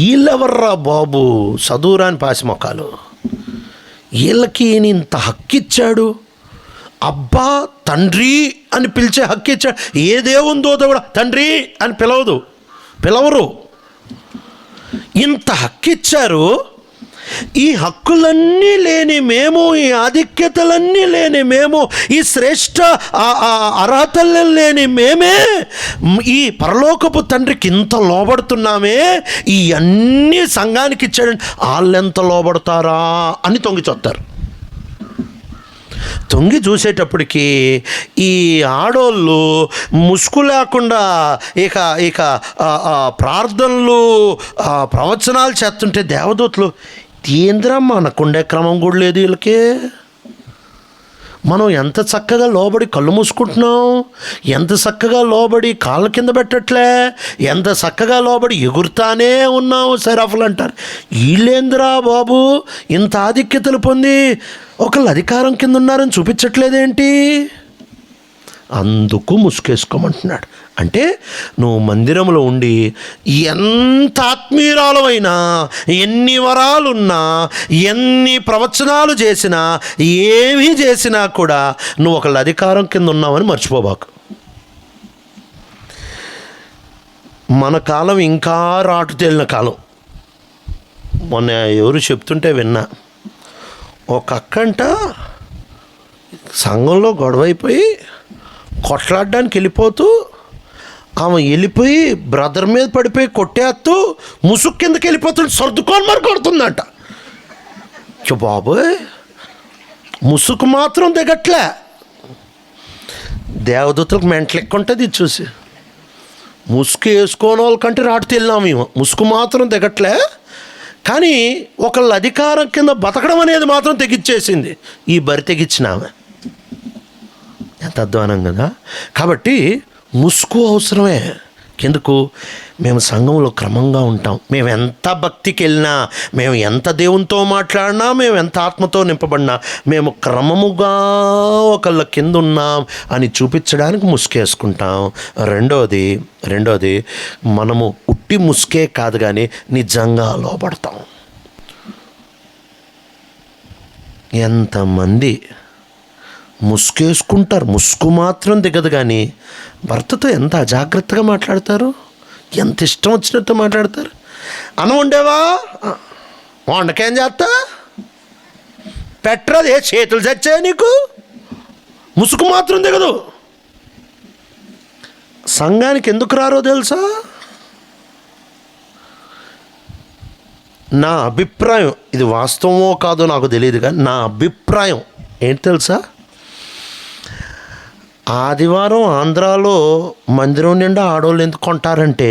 వీళ్ళెవర్రా బాబు, చదువురాని పాసిమొక్కలు, వీళ్ళకి ఈయన ఇంత హక్కు ఇచ్చాడు, అబ్బా తండ్రి అని పిలిచే హక్కు ఇచ్చాడు. ఏ దేవుని దూత కూడా తండ్రి అని పిలవరు. ఇంత హక్కు ఇచ్చారు. ఈ హక్కులన్నీ లేని మేము, ఈ ఆధిక్యతలన్నీ లేని మేము, ఈ శ్రేష్ఠ అర్హతలు లేని మేమే ఈ పరలోకపు తండ్రికి ఇంత లోబడుతున్నామే, ఈ అన్ని సంఘానికి ఇచ్చాడండి, వాళ్ళెంత లోబడతారా అని తొంగి చూస్తారు. తొంగి చూసేటప్పటికి ఈ ఆడోళ్ళు ముసుగు లేకుండా ఇక ఇక ప్రార్థనలు ప్రవచనాలు చేస్తుంటే దేవదూతలు తీంద్రమ్మ అనకుండే క్రమం కూడా లేదు వీళ్ళకి. మనం ఎంత చక్కగా లోబడి కళ్ళు మూసుకుంటున్నాం, ఎంత చక్కగా లోబడి కాళ్ళ కింద పెట్టట్లే, ఎంత చక్కగా లోబడి ఎగురుతానే ఉన్నాం. సెరాఫులు అంటారు, వీళ్ళేంద్రా బాబు ఇంత ఆధిక్యతలు పొంది ఒకళ్ళు అధికారం కింద ఉన్నారని చూపించట్లేదేంటి? అందుకు ముసుకేసుకోమంటున్నాడు. అంటే నువ్వు మందిరంలో ఉండి ఎంత ఆత్మీయురాలమైనా, ఎన్ని వరాలున్నా, ఎన్ని ప్రవచనాలు చేసినా, ఏమీ చేసినా కూడా నువ్వు ఒకళ్ళ అధికారం కింద ఉన్నావని మర్చిపోబాకు. మన కాలం ఇంకా రాటు తేలిన కాలం. మొన్న ఎవరు చెప్తుంటే విన్నా, ఒక అక్కంట సంఘంలో గొడవైపోయి కొట్లాడడానికి వెళ్ళిపోతూ ఆమె వెళ్ళిపోయి బ్రదర్ మీద పడిపోయి కొట్టేస్తూ ముసుగు కిందకి వెళ్ళిపోతుంది, సర్దుకొని మరి కొడుతుందంట. బాబోయ్, ముసుగు మాత్రం దిగట్లే. దేవదూతలకు మెంటలు ఎక్కువ ఉంటుంది ఇది చూసి. ముసుగు వేసుకోని వాళ్ళకంటే రాటు తెల్లాము మేము, ముసుగు మాత్రం దిగట్లే. కానీ ఒకళ్ళ అధికారం కింద బతకడం అనేది మాత్రం తెగిచ్చేసింది ఈ బరి తెగిచ్చిన ఆమె. ఎంత అధ్వానం కదా. కాబట్టి ముసుగు అవసరమే. ఎందుకు? మేము సంఘంలో క్రమంగా ఉంటాం. మేము ఎంత భక్తికి వెళ్ళినా, మేము ఎంత దేవునితో మాట్లాడినా, మేము ఎంత ఆత్మతో నింపబడినా, మేము క్రమముగా ఒకళ్ళ కింద ఉన్నాం అని చూపించడానికి ముసుకేసుకుంటాం. రెండోది మనము ఉట్టి ముసుకే కాదు కానీ నిజంగా లోబడతాం. ఎంతమంది ముసుకేసుకుంటారు, ముసుగు మాత్రం దిగదు కానీ భర్తతో ఎంత అజాగ్రత్తగా మాట్లాడతారు, ఎంత ఇష్టం వచ్చినట్టు మాట్లాడతారు. అన్నం వండేవా, వండకేం చేస్తా, పెట్టరాదే, చేతులు చచ్చాయి నీకు. ముసుగు మాత్రం దిగదు. సంఘానికి ఎందుకు రారో తెలుసా? నా అభిప్రాయం, ఇది వాస్తవమో కాదో నాకు తెలియదు కానీ నా అభిప్రాయం ఏంటి తెలుసా? ఆదివారం ఆంధ్రాలో మందిరం నిండా ఆడవాళ్ళు ఎందుకు కొంటారంటే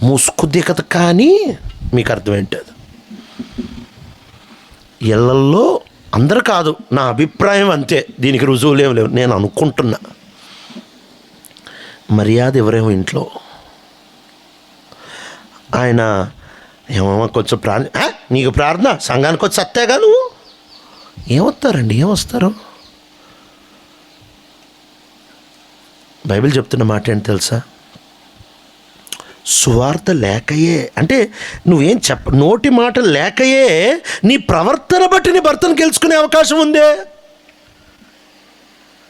ముసుగు దిగదు. కానీ మీకు అర్థమేంటది? ఇళ్ళల్లో అందరు కాదు, నా అభిప్రాయం అంతే, దీనికి రుజువులు ఏమి లేవు, నేను అనుకుంటున్నా. మర్యాద ఎవరేమో ఇంట్లో ఆయన ఏమో కొంచెం నీకు ప్రార్థన సంఘానికి వచ్చి సత్తేగా నువ్వు ఏమొస్తారండి, ఏమొస్తారు? బైబిల్ చెప్తున్న మాట ఏంటి తెలుసా? సువార్త లేకయే, అంటే నువ్వేం నోటి మాట లేకయే నీ ప్రవర్తన బట్టి నీ భర్తను గెలుచుకునే అవకాశం ఉందే.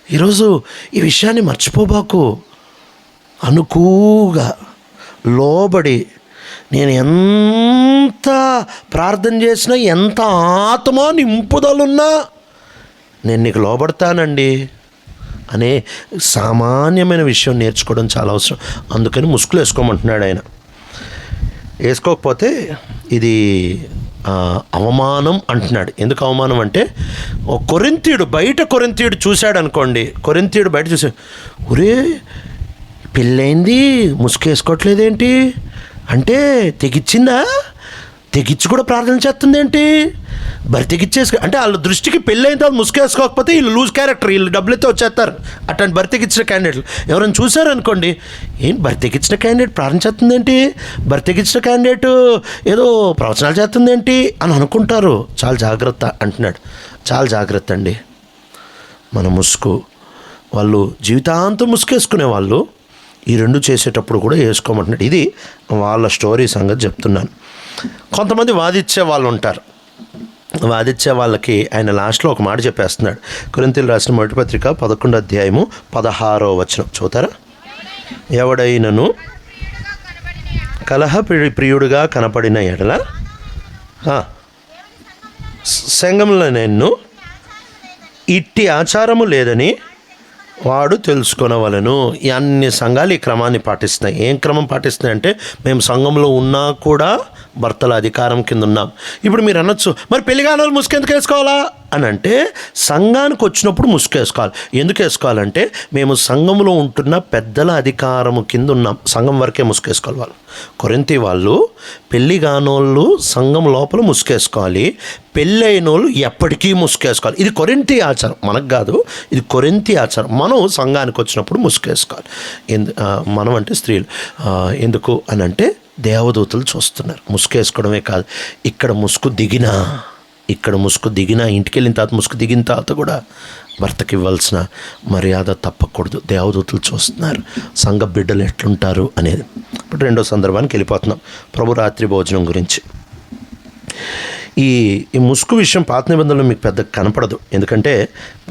ఈరోజు ఈ విషయాన్ని మర్చిపోబాకు. అనుకువగా లోబడి, నేను ఎంత ప్రార్థన చేసినా, ఎంత ఆత్మ నింపుదలున్నా నేను నీకు లోబడతానండి అనే సామాన్యమైన విషయం నేర్చుకోవడం చాలా అవసరం. అందుకని ముసుగులు వేసుకోమంటున్నాడు ఆయన. వేసుకోకపోతే ఇది అవమానం అంటున్నాడు. ఎందుకు అవమానం అంటే, ఒక కొరింథీయుడు చూశాడు అనుకోండి, కొరింథీయుడు బయట చూసాడు, ఒరే పెళ్ళైంది ముసుగు వేసుకోవట్లేదేంటి అంటే, తెగిచ్చి కూడా ప్రార్థన చేస్తుంది ఏంటి, బరి తెగిచ్చేసి అంటే వాళ్ళ దృష్టికి పెళ్ళైన తర్వాత ముసుకేసుకోకపోతే వీళ్ళు లూజ్ క్యారెక్టర్, వీళ్ళు డబ్బులైతే వచ్చేస్తారు. అట్లాంటి బరి తెగించిన క్యాండిడేట్లు ఎవరైనా చూసారనుకోండి, ఏంటి బరి తెగించిన క్యాండిడేట్ ప్రార్థన చేస్తుంది ఏంటి, బరి తెగించిన క్యాండిడేట్ ఏదో ప్రవచనాలు చేస్తుంది ఏంటి అని అనుకుంటారు. చాలా జాగ్రత్త అంటున్నాడు. చాలా జాగ్రత్త అండి. మన ముసుగు, వాళ్ళు జీవితాంతం ముసుకేసుకునే వాళ్ళు ఈ రెండు చేసేటప్పుడు కూడా వేసుకోమంటున్నాడు. ఇది వాళ్ళ స్టోరీ సంగతి చెప్తున్నాను. కొంతమంది వాదిచ్చే వాళ్ళు ఉంటారు. వాదిచ్చే వాళ్ళకి ఆయన లాస్ట్లో ఒక మాట చెప్పేస్తున్నాడు. కొరింథీయులకు రాసిన మొదటి పత్రిక 11వ అధ్యాయము 16వ వచనం చదువుతారా? ఎవడైనను కలహ ప్రియుడుగా కనపడిన ఎడల సంఘంలో నేను ఇట్టి ఆచారము లేదని వాడు తెలుసుకొనవలెను. ఈ అన్ని సంఘాలు ఈ క్రమాన్ని పాటిస్తున్నాయి. ఏం క్రమం పాటిస్తున్నాయి అంటే, మేము సంఘంలో ఉన్నా కూడా భర్తల అధికారం కింద ఉన్నాం. ఇప్పుడు మీరు అనొచ్చు, మరి పెళ్లిగాని వాళ్ళు ముసుకెందుకు వేసుకోవాలా అని అంటే, సంఘానికి వచ్చినప్పుడు ముసుకేసుకోవాలి. ఎందుకు వేసుకోవాలంటే, మేము సంఘంలో ఉంటున్న పెద్దల అధికారము కింద ఉన్నాం. సంఘం వరకే ముసుకేసుకోవాలి. వాళ్ళు కొరింథీ వాళ్ళు పెళ్లిగానోళ్ళు సంఘం లోపల ముసుకేసుకోవాలి, పెళ్ళైనోళ్ళు ఎప్పటికీ ముసుకేసుకోవాలి. ఇది కొరింథీ ఆచారం, మనకు కాదు, ఇది కొరింథీ ఆచారం. మనం సంఘానికి వచ్చినప్పుడు ముసుకేసుకోవాలి. మనం అంటే స్త్రీలు. ఎందుకు అని అంటే, దేవదూతలు చూస్తున్నారు. ముసుకేసుకోవడమే కాదు, ఇక్కడ ముసుగు దిగినా ఇంటికి వెళ్ళిన తర్వాత ముసుగు దిగిన తర్వాత కూడా భర్తకి ఇవ్వాల్సిన మర్యాద తప్పకూడదు. దేవదూతలు చూస్తున్నారు సంఘ బిడ్డలు ఎట్లుంటారు అనేది. ఇప్పుడు రెండో సందర్భానికి వెళ్ళిపోతున్నాం, ప్రభు రాత్రి భోజనం గురించి. ఈ ముసుగు విషయం పాత నిబంధనలో మీకు పెద్ద కనపడదు. ఎందుకంటే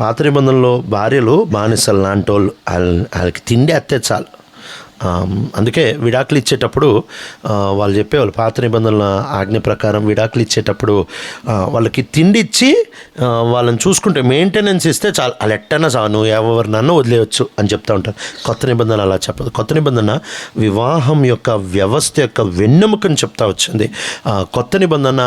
పాత నిబంధనలో భార్యలు బానిసలు లాంటి వాళ్ళు, వాళ్ళకి తిండి అత్తే చాలు. అందుకే విడాకులు ఇచ్చేటప్పుడు వాళ్ళు చెప్పేవాళ్ళు, పాత నిబంధనల ఆజ్ఞ ప్రకారం విడాకులు ఇచ్చేటప్పుడు వాళ్ళకి తిండి ఇచ్చి వాళ్ళని చూసుకుంటే మెయింటెనెన్స్ ఇస్తే చాలు, వాళ్ళు ఎట్టన్నా చాలు, నువ్వు ఎవరినన్నా వదిలేయచ్చు అని చెప్తూ ఉంటారు. కొత్త నిబంధన అలా చెప్పదు. కొత్త నిబంధన వివాహం యొక్క వ్యవస్థ యొక్క వెన్నెముకని చెప్తా వచ్చింది. కొత్త నిబంధన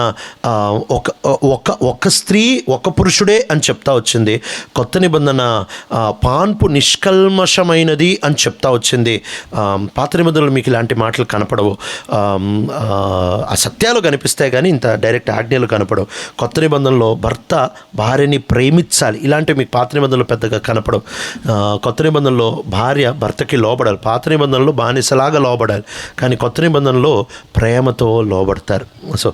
ఒక స్త్రీ ఒక పురుషుడే అని చెప్తా వచ్చింది. కొత్త నిబంధన పాన్పు నిష్కల్మషమైనది అని చెప్తా వచ్చింది. పాత నిబంధనలు మీకు ఇలాంటి మాటలు కనపడవు. అసత్యాలు కనిపిస్తాయి కానీ ఇంత డైరెక్ట్ ఆజ్ఞలు కనపడవు. కొత్త నిబంధనలో భర్త భార్యని ప్రేమించాలి, ఇలాంటివి మీకు పాత నిబంధనలు పెద్దగా కనపడవు. కొత్త నిబంధనలో భార్య భర్తకి లోబడాలి, పాత నిబంధనలో బానిసలాగా లోబడాలి, కానీ కొత్త నిబంధనలో ప్రేమతో లోబడతారు. సో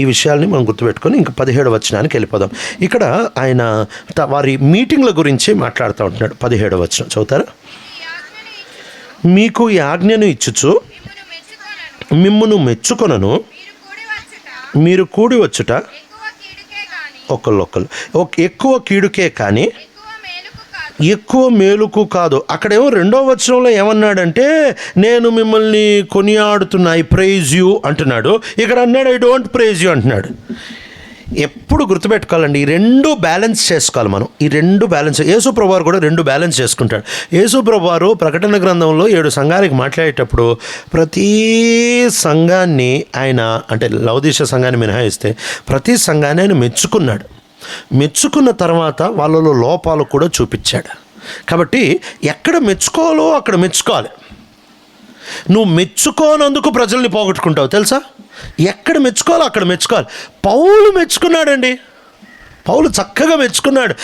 ఈ విషయాల్ని మనం గుర్తుపెట్టుకొని ఇంకా 17వ వచనానికి వెళ్ళిపోదాం. ఇక్కడ ఆయన వారి మీటింగ్ల గురించి మాట్లాడుతూ ఉంటున్నాడు. 17వ వచనం చదువుతారా? మీకు ఈ ఆజ్ఞను ఇచ్చుచు మిమ్మును మెచ్చుకొనను, మీరు కూడి వచ్చుట ఒకళ్ళొక్కరు ఎక్కువ కీడుకే కానీ ఎక్కువ మేలుకు కాదు. అక్కడేమో 2వ వచనంలో ఏమన్నాడంటే, నేను మిమ్మల్ని కొనియాడుతున్నా, ఐ ప్రైజ్ యూ అంటున్నాడు. ఇక్కడ అన్నాడు, ఐ డోంట్ ప్రైజ్ యూ అంటున్నాడు. ఎప్పుడు గుర్తుపెట్టుకోవాలండి, ఈ రెండు బ్యాలెన్స్ చేసుకోవాలి మనం. ఈ రెండు బ్యాలెన్స్, యేసు ప్రభువారు కూడా రెండు బ్యాలెన్స్ చేసుకుంటాడు. యేసు ప్రభువారు ప్రకటన గ్రంథంలో 7 సంఘాలకి మాట్లాడేటప్పుడు ప్రతి సంఘాన్ని ఆయన, అంటే లవదీశ సంఘాన్ని మినహాయిస్తే ప్రతి సంఘాన్ని ఆయన మెచ్చుకున్నాడు. మెచ్చుకున్న తర్వాత వాళ్ళలో లోపాలు కూడా చూపించాడు. కాబట్టి ఎక్కడ మెచ్చుకోవాలో అక్కడ మెచ్చుకోవాలి. నువ్వు మెచ్చుకోనందుకు ప్రజల్ని పోగొట్టుకుంటావు తెలుసా. ఎక్కడ మెచ్చుకోవాలో అక్కడ మెచ్చుకోవాలి. పౌలు మెచ్చుకున్నాడండి, పౌలు చక్కగా మెచ్చుకున్నాడు.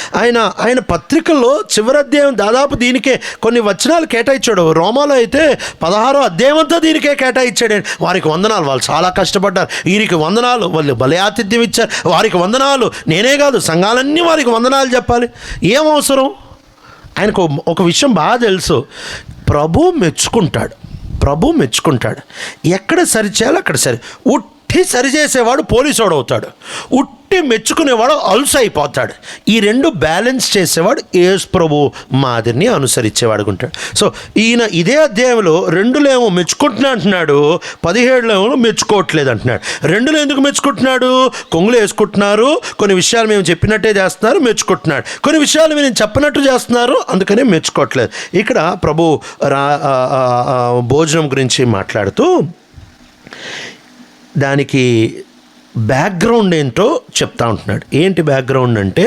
ఆయన పత్రికల్లో చివరి అధ్యాయం దాదాపు దీనికే కొన్ని వచనాలు కేటాయించాడు. రోమాలో అయితే 16వ అధ్యాయం అంతా దీనికే కేటాయించాడు. వారికి వందనాలు, వాళ్ళు చాలా కష్టపడ్డారు, వీరికి వందనాలు, వాళ్ళు భలే ఆతిథ్యం ఇచ్చారు, వారికి వందనాలు. నేనే కాదు, సంఘాలన్నీ వారికి వందనాలు చెప్పాలి. ఏం అవసరం? ఆయనకు ఒక విషయం బాగా తెలుసు, ప్రభు మెచ్చుకుంటాడు. ఎక్కడ సరిచేయాలో అక్కడ సరి. ఉట్టి సరిచేసేవాడు పోలీసోడు అవుతాడు, ఉట్టి మెచ్చుకునేవాడు అలుసు అయిపోతాడు. ఈ రెండు బ్యాలెన్స్ చేసేవాడు యేసు ప్రభు మాదిరిని అనుసరించేవాడు ఉంటాడు. సో ఈయన ఇదే అధ్యాయంలో 2లో మెచ్చుకుంటున్నా అంటున్నాడు, 17లో మెచ్చుకోవట్లేదు అంటున్నాడు. 2లో ఎందుకు మెచ్చుకుంటున్నాడు? కొంగులు వేసుకుంటున్నారు, కొన్ని విషయాలు మేము చెప్పినట్టే చేస్తున్నారు, మెచ్చుకుంటున్నాడు. కొన్ని విషయాలు మేము చెప్పినట్టు చేస్తున్నారు, అందుకనే మెచ్చుకోవట్లేదు. ఇక్కడ ప్రభు భోజనం గురించి మాట్లాడుతూ దానికి బ్యాక్గ్రౌండ్ ఏంటో చెప్తా ఉంటున్నాడు. ఏంటి బ్యాక్గ్రౌండ్ అంటే,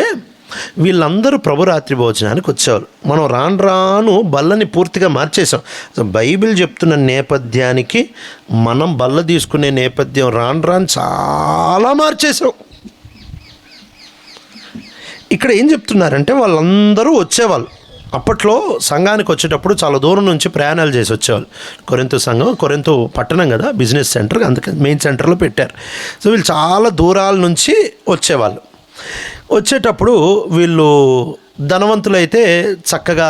వీళ్ళందరూ ప్రభు రాత్రి భోజనానికి వచ్చేవాళ్ళు. మనం రాను బల్లని పూర్తిగా మార్చేసాం. సో బైబిల్ చెప్తున్న నేపథ్యానికి మనం బల్ల తీసుకునే నేపథ్యం రాను చాలా మార్చేసాం. ఇక్కడ ఏం చెప్తున్నారంటే, వాళ్ళందరూ వచ్చేవాళ్ళు. అప్పట్లో సంఘానికి వచ్చేటప్పుడు చాలా దూరం నుంచి ప్రయాణాలు చేసి వచ్చేవాళ్ళు. కొరింథు సంఘం, కొరింథు పట్టణం కదా, బిజినెస్ సెంటర్, అందుకని మెయిన్ సెంటర్లో పెట్టారు. సో వీళ్ళు చాలా దూరాల నుంచి వచ్చేవాళ్ళు. వచ్చేటప్పుడు వీళ్ళు ధనవంతులైతే చక్కగా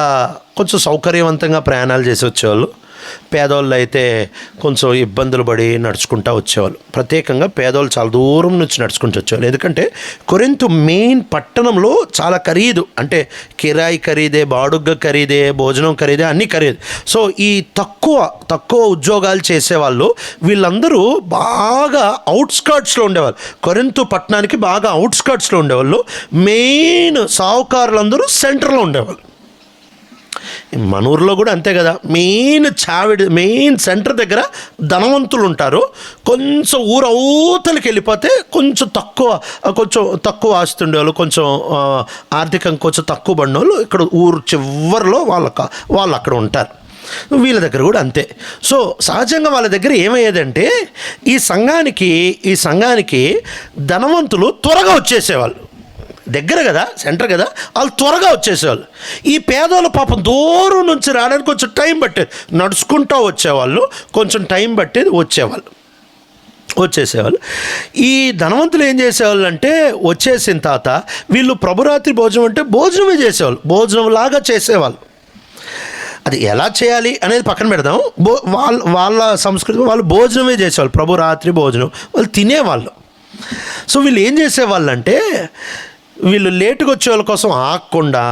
కొంచెం సౌకర్యవంతంగా ప్రయాణాలు చేసి వచ్చేవాళ్ళు. పేదోళ్ళు అయితే కొంచెం ఇబ్బందులు పడి నడుచుకుంటూ వచ్చేవాళ్ళు. ప్రత్యేకంగా పేదోళ్ళు చాలా దూరం నుంచి నడుచుకుంటూ వచ్చేవాళ్ళు. ఎందుకంటే కొరింథు మెయిన్ పట్టణంలో చాలా ఖరీదు, అంటే కిరాయి ఖరీదే, బాడుగ్గ ఖరీదే, భోజనం ఖరీదే, అన్నీ ఖరీదు. సో ఈ తక్కువ ఉద్యోగాలు చేసేవాళ్ళు వీళ్ళందరూ బాగా అవుట్స్కర్ట్స్లో ఉండేవాళ్ళు. కొరింథు పట్టణానికి బాగా అవుట్స్కర్ట్స్లో ఉండేవాళ్ళు. మెయిన్ సావుకారులందరూ సెంటర్లో ఉండేవాళ్ళు. మన ఊర్లో కూడా అంతే కదా, మెయిన్ సెంటర్ దగ్గర ధనవంతులు ఉంటారు. కొంచెం ఊరు అవతలకి వెళ్ళిపోతే కొంచెం తక్కువ ఆస్తి ఉండేవాళ్ళు, కొంచెం ఆర్థికంగా కొంచెం తక్కువ పడిన వాళ్ళు ఇక్కడ ఊరు చివరిలో వాళ్ళు అక్కడ ఉంటారు. వీళ్ళ దగ్గర కూడా అంతే. సో సహజంగా వాళ్ళ దగ్గర ఏమయ్యేదంటే ఈ సంఘానికి ధనవంతులు త్వరగా వచ్చేసేవాళ్ళు. దగ్గర కదా, సెంటర్ కదా, వాళ్ళు త్వరగా వచ్చేసేవాళ్ళు. ఈ పేదోళ్ళు పాపం దూరం నుంచి రావడానికి కొంచెం టైం పట్టేది, నడుచుకుంటూ వచ్చేవాళ్ళు, కొంచెం టైం పట్టేది, వచ్చేసేవాళ్ళు. ఈ ధనవంతులు ఏం చేసేవాళ్ళు అంటే వచ్చేసిన తర్వాత వీళ్ళు ప్రభురాత్రి భోజనం అంటే భోజనమే చేసేవాళ్ళు, భోజనంలాగా చేసేవాళ్ళు. అది ఎలా చేయాలి అనేది పక్కన పెడదాం. వాళ్ళ సంస్కృతి వాళ్ళు భోజనమే చేసేవాళ్ళు, ప్రభురాత్రి భోజనం వాళ్ళు తినేవాళ్ళు. సో వీళ్ళు ఏం చేసేవాళ్ళు అంటే వీళ్ళు లేటుగా వచ్చే వాళ్ళ కోసం ఆగకుండా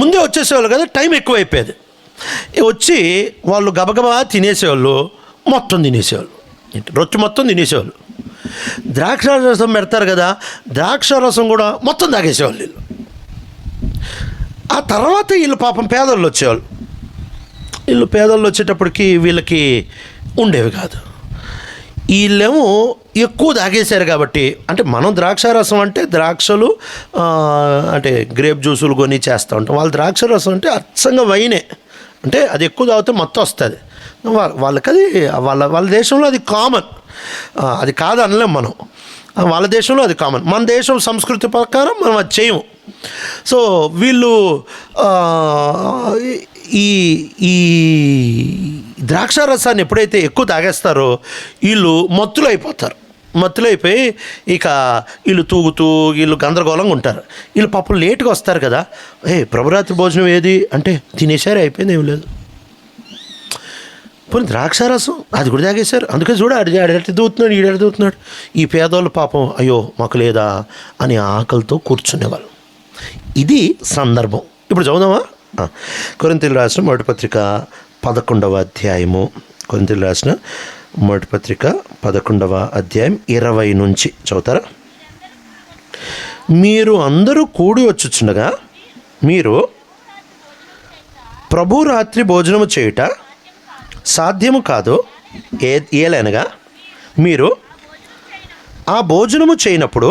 ముందే వచ్చేసేవాళ్ళు కదా, టైం ఎక్కువైపోయేది. వచ్చి వాళ్ళు గబగబా తినేసేవాళ్ళు, రొట్టె మొత్తం తినేసేవాళ్ళు. ద్రాక్ష రసం పెడతారు కదా, ద్రాక్ష రసం కూడా మొత్తం తాగేసేవాళ్ళు వీళ్ళు. ఆ తర్వాత వీళ్ళు పాపం పేదోళ్ళు వచ్చేవాళ్ళు. పేదోళ్ళు వచ్చేటప్పటికి వీళ్ళకి ఉండేవి కాదు. వీళ్ళేమో ఎక్కువ తాగేశారు కాబట్టి, అంటే మనం ద్రాక్ష రసం అంటే ద్రాక్షలు అంటే గ్రేప్ జ్యూసులు కొని చేస్తూ ఉంటాం. వాళ్ళు ద్రాక్ష రసం అంటే అచ్చంగా వైనే, అంటే అది ఎక్కువ తాగితే మొత్తం వస్తుంది. వాళ్ళకి అది వాళ్ళ దేశంలో అది కామన్, అది కాదు అనలేం మనం. వాళ్ళ దేశంలో అది కామన్. మన దేశం సంస్కృతి ప్రకారం మనం అది చేయము. సో వీళ్ళు ఈ ద్రాక్ష రసాన్ని ఎప్పుడైతే ఎక్కువ తాగేస్తారో వీళ్ళు మత్తులైపోయి ఇక వీళ్ళు తూగుతూ వీళ్ళు గందరగోళంగా ఉంటారు. వీళ్ళు పాపం లేట్గా వస్తారు కదా, ప్రభురాత్రి భోజనం ఏది అంటే తినేసారే, అయిపోయింది, ఏం లేదు. పోనీ ద్రాక్ష రసం అది కూడా తాగేశారు, అందుకే చూడ ఆడెట్టి దూతున్నాడు, ఈడెట్టి దూతున్నాడు. ఈ పేదోళ్ళు పాపం అయ్యో మాకు లేదా అని ఆకలితో కూర్చునేవాళ్ళు. ఇది సందర్భం. ఇప్పుడు చదువుదామా? కొరింథీయులకు రాసిన మొదటి పత్రిక 11వ అధ్యాయము. కొరింథీయులకు రాసిన మొదటి పత్రిక 11వ అధ్యాయం 20 నుంచి చదువుతారా? మీరు అందరూ కూడి వచ్చుచుండగా మీరు ప్రభు రాత్రి భోజనము చేయుట సాధ్యము కాదు, ఏలనగా మీరు ఆ భోజనము చేయనప్పుడు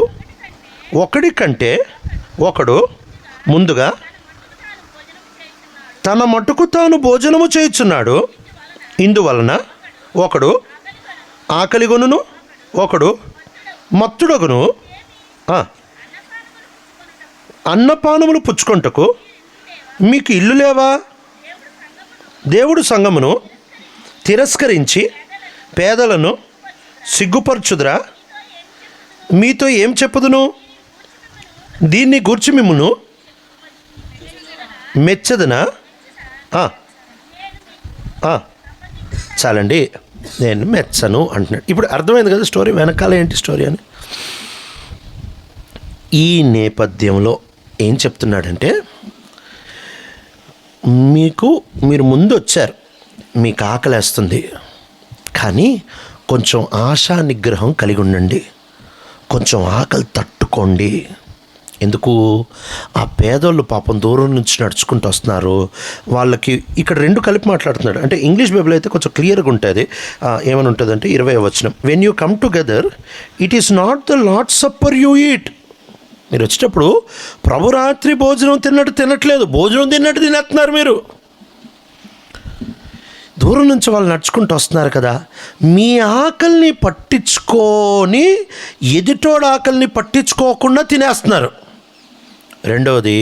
ఒకడి కంటే ఒకడు ముందుగా తన మట్టుకు తాను భోజనము చేయుచున్నాడు. ఇందువలన ఒకడు ఆకలిగొనును, ఒకడు మత్తుడగును. అన్నపానములు పుచ్చుకొంటకు మీకు ఇల్లు లేవా? దేవుడు సంఘమును తిరస్కరించి పేదలను సిగ్గుపరచుదురా? మీతో ఏం చెప్పుదును? దీన్ని గూర్చి మిమ్మును మెచ్చదనా? చాలండి, నేను మెచ్చను అంటున్నాడు. ఇప్పుడు అర్థమైంది కదా స్టోరీ, వెనకాల ఏంటి స్టోరీ అని. ఈ నేపథ్యంలో ఏం చెప్తున్నాడంటే, మీరు ముందు వచ్చారు, మీకు ఆకలేస్తుంది, కానీ కొంచెం ఆశా నిగ్రహం కలిగి ఉండండి, కొంచెం ఆకలి తట్టుకోండి. ఎందుకు? ఆ పేదోళ్ళు పాపం దూరం నుంచి నడుచుకుంటూ వస్తున్నారు. వాళ్ళకి ఇక్కడ రెండు కలిపి మాట్లాడుతున్నాడు. అంటే ఇంగ్లీష్ బైబిల్ అయితే కొంచెం క్లియర్గా ఉంటుంది. ఏమని ఉంటుందంటే 20వ వచనం, when you come together it is not the Lord's supper you eat. మీరు వచ్చేటప్పుడు ప్రభురాత్రి భోజనం తినట్లేదు, భోజనం తినేస్తున్నారు. మీరు దూరం నుంచి వాళ్ళు నడుచుకుంటూ వస్తున్నారు కదా, మీ ఆకలిని పట్టించుకొని ఎదుటోడు ఆకలిని పట్టించుకోకుండా తినేస్తున్నారు. రెండవది,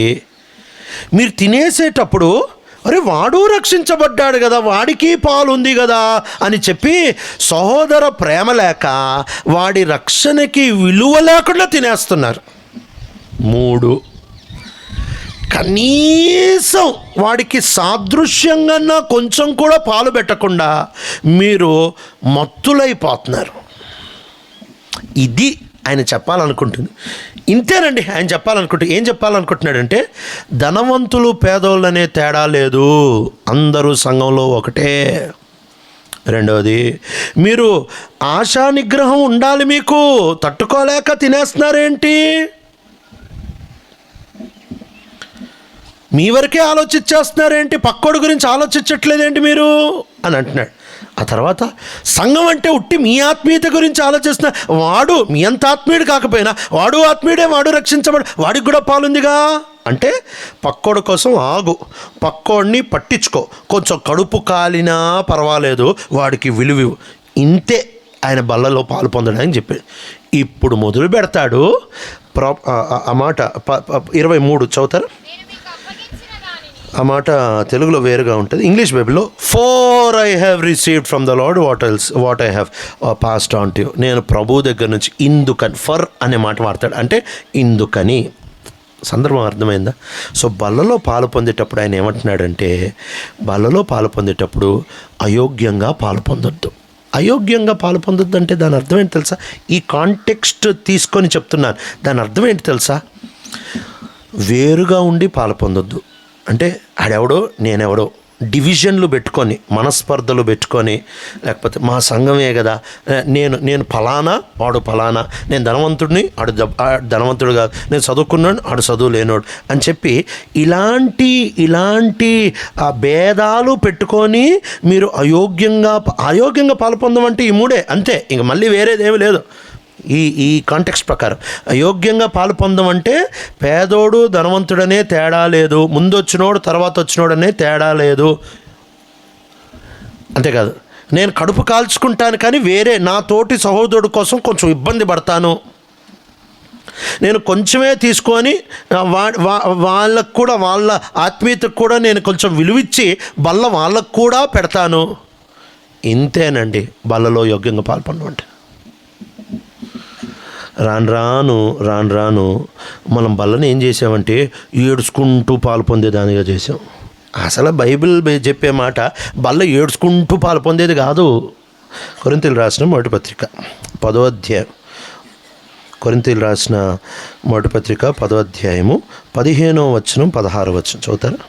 మీరు తినేసేటప్పుడు అరే వాడు రక్షించబడ్డాడు కదా, వాడికి పాలు ఉంది కదా అని చెప్పి సహోదర ప్రేమ లేక వాడి రక్షణకి విలువ లేకుండా తినేస్తున్నారు. 3, కనీసం వాడికి సాదృశ్యంగా కొంచెం కూడా పాలు పెట్టకుండా మీరు మత్తులైపోతున్నారు. ఇది ఆయన చెప్పాలనుకుంటుంది. ఇంతేనండి ఆయన చెప్పాలనుకుంటే. ఏం చెప్పాలనుకుంటున్నాడంటే ధనవంతులు పేదోళ్ళు అనే తేడా లేదు, అందరూ సంఘంలో ఒకటే. రెండవది, మీరు ఆశా నిగ్రహం ఉండాలి, మీకు తట్టుకోలేక తినేస్తున్నారేంటి, మీ వరకే ఆలోచించేస్తున్నారేంటి, పక్కోడి గురించి ఆలోచించట్లేదేంటి మీరు అని అంటున్నాడు. ఆ తర్వాత సంఘం అంటే ఉట్టి మీ ఆత్మీయత గురించి ఆలోచిస్తున్నా, వాడు మీ అంత ఆత్మీయుడు కాకపోయినా వాడు ఆత్మీయుడే, వాడు రక్షించబడు, వాడికి కూడా పాలుందిగా అంటే పక్కోడి కోసం ఆగు, పక్కోడిని పట్టించుకో, కొంచెం కడుపు కాలినా పర్వాలేదు, వాడికి విలువ. ఇంతే ఆయన బల్లలో పాలు పొందడానికి చెప్పాడు. ఇప్పుడు మొదలు పెడతాడు ఆ మాట 23 చదువుతారు. ఆ మాట తెలుగులో వేరుగా ఉంటుంది, ఇంగ్లీష్ బైబిల్లో four I have received from the lord what I have passed on to you. నేను ప్రభు దగ్గర నుంచి ఇందుకని, ఫర్ అనే మాట వాడతాడు, అంటే ఇందుకని. సందర్భం అర్థమైందా? సో బల్లలో పాలు పొందేటప్పుడు ఆయన ఏమంటున్నాడంటే, బల్లలో పాలు పొందేటప్పుడు అయోగ్యంగా పాలు పొందొద్దు. అయోగ్యంగా పాలు పొందొద్దు అంటే దాని అర్థం ఏంటి తెలుసా? ఈ కాంటెక్స్ట్ తీసుకొని చెప్తున్నాను. దాని అర్థం ఏంటి తెలుసా? వేరుగా ఉండి పాలు పొందొద్దు అంటే ఆడెవడో నేనెవడో డివిజన్లు పెట్టుకొని, మనస్పర్ధలు పెట్టుకొని, లేకపోతే మా సంఘమే కదా, నేను ఫలానా వాడు ఫలానా, నేను ధనవంతుడిని ఆడు ధనవంతుడు కాదు, నేను చదువుకున్నాడు ఆడు చదువు లేనోడు అని చెప్పి ఇలాంటి భేదాలు పెట్టుకొని మీరు అయోగ్యంగా పాలు పొందమంటే ఈ మూడే అంతే, ఇంక మళ్ళీ వేరేదేమీ లేదు. ఈ కాంటెక్స్ట్ ప్రకారం అయోగ్యంగా పాలు పొందమంటే పేదోడు ధనవంతుడనే తేడా లేదు, ముందు వచ్చినోడు తర్వాత వచ్చినోడనే తేడా లేదు. అంతేకాదు, నేను కడుపు కాల్చుకుంటాను కానీ వేరే నా తోటి సహోదరుడు కోసం కొంచెం ఇబ్బంది పడతాను, నేను కొంచెమే తీసుకొని వాళ్ళకు కూడా, వాళ్ళ ఆత్మీయతకు కూడా నేను కొంచెం విలువిచ్చి బల్ల వాళ్ళకు కూడా పెడతాను. ఇంతేనండి బల్లలో యోగ్యంగా పాల్పొందమంటే. రాను మనం బల్లని ఏం చేసామంటే ఏడ్చుకుంటూ పాలు పొందేదానిగా చేసాం. అసలు బైబిల్ చెప్పే మాట బల్ల ఏడ్చుకుంటూ పాలు పొందేది కాదు. కొరింథీయులకు రాసిన మొదటి పత్రిక 10వ అధ్యాయం, కొరింథీయులకు రాసిన మొదటి పత్రిక 10వ అధ్యాయము 15వ వచనం 16వ వచనం చదువుతారా?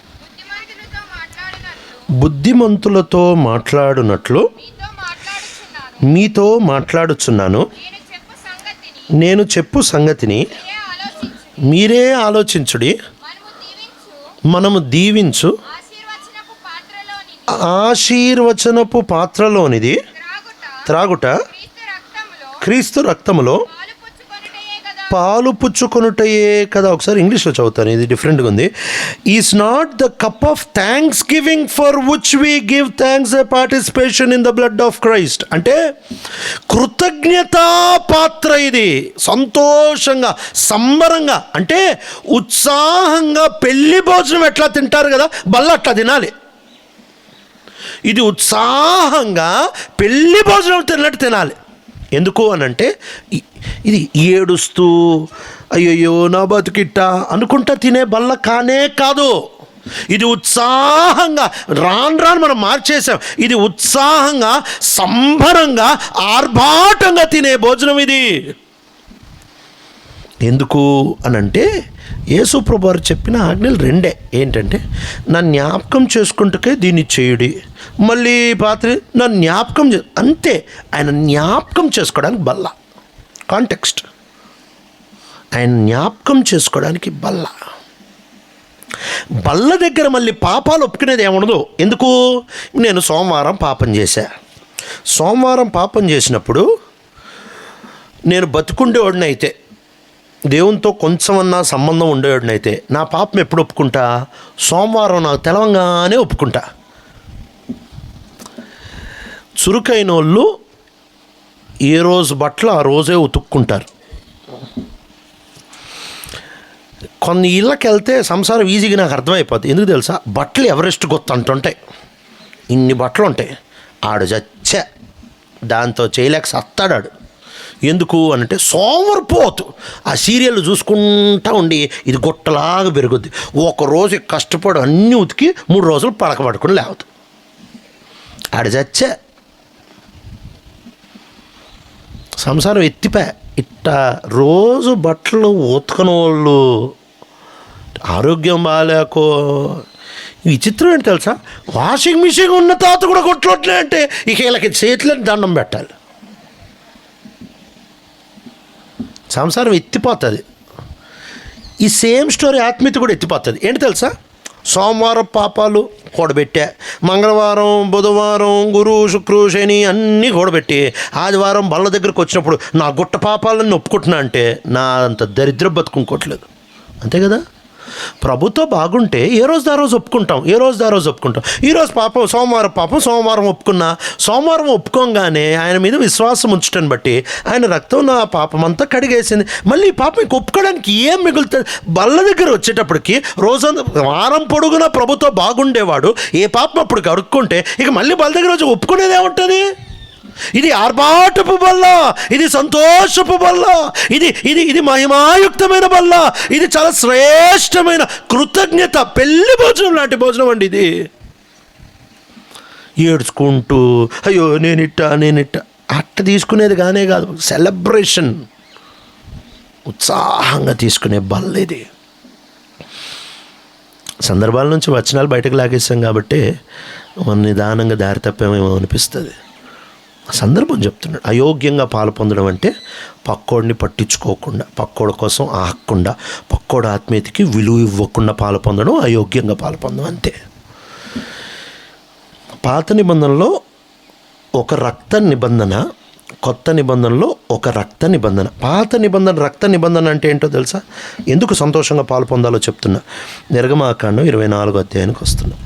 బుద్ధిమంతులతో మాట్లాడునట్లు మీతో మాట్లాడుచున్నాను, నేను చెప్పు సంగతిని మీరే ఆలోచించుడి, మనము దీవించు ఆశీర్వచనపు పాత్రలోనిది త్రాగుట క్రీస్తు రక్తములో పాలు పుచ్చుకొనుటయే కదా. ఒకసారి ఇంగ్లీష్లో చదువుతాను, ఇది డిఫరెంట్గా ఉంది. Is not the cup of thanks giving for which we give thanks a participation in the blood of Christ. అంటే కృతజ్ఞతా పాత్ర ఇది, సంతోషంగా సంబరంగా, అంటే ఉత్సాహంగా పెళ్లి భోజనం ఎట్లా తింటారు కదా బల్ల అట్లా తినాలి. ఇది ఉత్సాహంగా పెళ్లి భోజనం తిన్నట్టు తినాలి. ఎందుకు అనంటే ఇది ఏడుస్తూ అయ్యయ్యో నా బతుకిట్టా అనుకుంటా తినే బల్ల కానే కాదు. ఇది ఉత్సాహంగా రాను మనం మార్చేసాం. ఇది ఉత్సాహంగా సంబరంగా ఆర్భాటంగా తినే భోజనం ఇది. ఎందుకు అనంటే యేసు ప్రభువు వారు చెప్పిన ఆజ్ఞలు రెండే. ఏంటంటే నా జ్ఞాపకం చేసుకుంటకే దీన్ని చేయుడి, మళ్ళీ పాత్ర నా జ్ఞాపకం అంతే. ఆయన జ్ఞాపకం చేసుకోవడానికి బల్ల, కాంటెక్స్ట్ ఆయన జ్ఞాపకం చేసుకోవడానికి బల్ల దగ్గర మళ్ళీ పాపాలు ఒప్పుకునేది ఏముండదు. ఎందుకు? నేను సోమవారం పాపం చేసినప్పుడు నేను బతుకుండేవాడినైతే, దేవునితో కొంచెమన్నా సంబంధం ఉండేవాడినైతే నా పాపం ఎప్పుడు ఒప్పుకుంటా? సోమవారం నాకు తెలవంగానే ఒప్పుకుంటా. చురుకైన వాళ్ళు ఏ రోజు బట్టలు ఆ రోజే ఉతుక్కుంటారు. కొన్ని ఇళ్ళకి వెళ్తే సంసారం ఈజీగా నాకు అర్థమైపోతుంది. ఎందుకు తెలుసా? బట్టలు ఎవరెస్ట్ గొత్త అంటుంటాయి, ఇన్ని బట్టలు ఉంటాయి, ఆడు చచ్చా దాంతో చేయలేక సత్తాడాడు. ఎందుకు అనంటే సోమరిపోతు ఆ సీరియల్ చూసుకుంటా ఉండి ఇది గొట్టలాగా పెరుగుద్ది. ఒకరోజు కష్టపడి అన్నీ ఉతికి 3 రోజులు పడక పడుకుని లేవదు. ఆడ చచ్చే సంసారం ఎత్తిపా. ఇట్ట రోజు బట్టలు ఉతకని వాళ్ళు ఆరోగ్యం బాగాలేకో. విచిత్రం ఏంటి తెలుసా, వాషింగ్ మిషన్ ఉన్న తాత కూడా కొట్టలే అంటే ఇక వీళ్ళకి చేతులని దండం పెట్టాలి. సంసారం ఎత్తిపోతుంది. ఈ సేమ్ స్టోరీ ఆత్మీయత కూడా ఎత్తిపోతుంది. ఏంటి తెలుసా, సోమవారం పాపాలు కూడబెట్టా, మంగళవారం బుధవారం గురు శుక్రు శని అన్నీ కూడబెట్టి ఆదివారం బల్ల దగ్గరకు వచ్చినప్పుడు నా గుట్ట పాపాలన్నీ ఒప్పుకుంటున్నా అంటే నా అంత దరిద్ర బతుకుంకోవట్లేదు. అంతే కదా. ప్రభుతో బాగుంటే ఏ రోజు ఆ రోజు ఒప్పుకుంటాం, ఈరోజు పాపం సోమవారం పాపం సోమవారం ఒప్పుకున్నా, సోమవారం ఒప్పుకోగానే ఆయన మీద విశ్వాసం ఉంచటం బట్టి ఆయన రక్తం నా పాపం అంతా కడిగేసింది. మళ్ళీ ఈ పాపం ఇంక ఒప్పుకోవడానికి ఏం మిగులుతుంది? బల్ల దగ్గర వచ్చేటప్పటికి రోజంతా వారం పొడుగునా ప్రభుతో బాగుండేవాడు ఏ పాపం అప్పుడు కడుక్కుంటే ఇక మళ్ళీ బల్ల దగ్గర వచ్చి ఒప్పుకునేది ఏముంటుంది? ఇది ఆర్భాటపు బల్ల, ఇది సంతోషపు బల్ల, ఇది ఇది ఇది మహిమాయుక్తమైన బల్ల, ఇది చాలా శ్రేష్టమైన కృతజ్ఞత పెళ్లి భోజనం లాంటి భోజనం అండి ఇది. ఏడ్చుకుంటూ అయ్యో నేనిట్ట అట్ట తీసుకునేది కానే కాదు, సెలబ్రేషన్ ఉత్సాహంగా తీసుకునే బల్ల ఇది. సందర్భాల నుంచి వచనాలు బయటకు లాగేస్తాం కాబట్టి మన నిదానంగా దారి తప్పేమేమో అనిపిస్తుంది. సందర్భం చెప్తున్నాడు. అయోగ్యంగా పాలు పొందడం అంటే పక్కోడిని పట్టించుకోకుండా, పక్కోడి కోసం ఆగకుండా, పక్కోడి ఆత్మీయతకి విలువ ఇవ్వకుండా పాలు పొందడం అయోగ్యంగా పాలు పొందడం అంతే. పాత నిబంధనలో ఒక రక్త నిబంధన, కొత్త నిబంధనలో ఒక రక్త నిబంధన. పాత నిబంధన రక్త నిబంధన అంటే ఏంటో తెలుసా? ఎందుకు సంతోషంగా పాలు పొందాలో చెప్తున్నా. నిర్గమాకాండం 24వ అధ్యాయానికి వస్తున్నాం.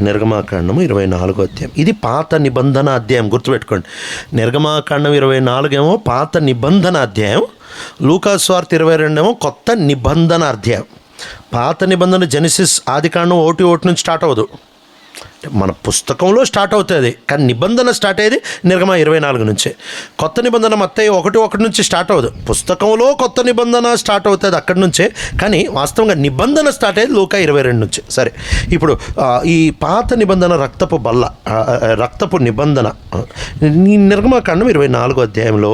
నిర్గమాకాండం 24వ అధ్యాయం ఇది పాత నిబంధన అధ్యాయం, గుర్తుపెట్టుకోండి. నిర్గమాకాండం 24 ఏమో పాత నిబంధన అధ్యాయం, లూకాసు వార్త 22 ఏమో కొత్త నిబంధన అధ్యాయం. పాత నిబంధన జెనసిస్ ఆదికాండం 1:1 నుంచి స్టార్ట్ అవ్వదు, మన పుస్తకంలో స్టార్ట్ అవుతుంది, కానీ నిబంధన స్టార్ట్ అయ్యేది నిర్గమ 24 నుంచే. కొత్త నిబంధన మత్తయి 1:1 నుంచి స్టార్ట్ అవ్వదు, పుస్తకంలో కొత్త నిబంధన స్టార్ట్ అవుతుంది అక్కడి నుంచే, కానీ వాస్తవంగా నిబంధన స్టార్ట్ అయ్యేది లూకా 22 నుంచి. సరే, ఇప్పుడు ఈ పాత నిబంధన రక్తపు బల్ల, రక్తపు నిబంధన నిర్గమకాండం 24వ అధ్యాయంలో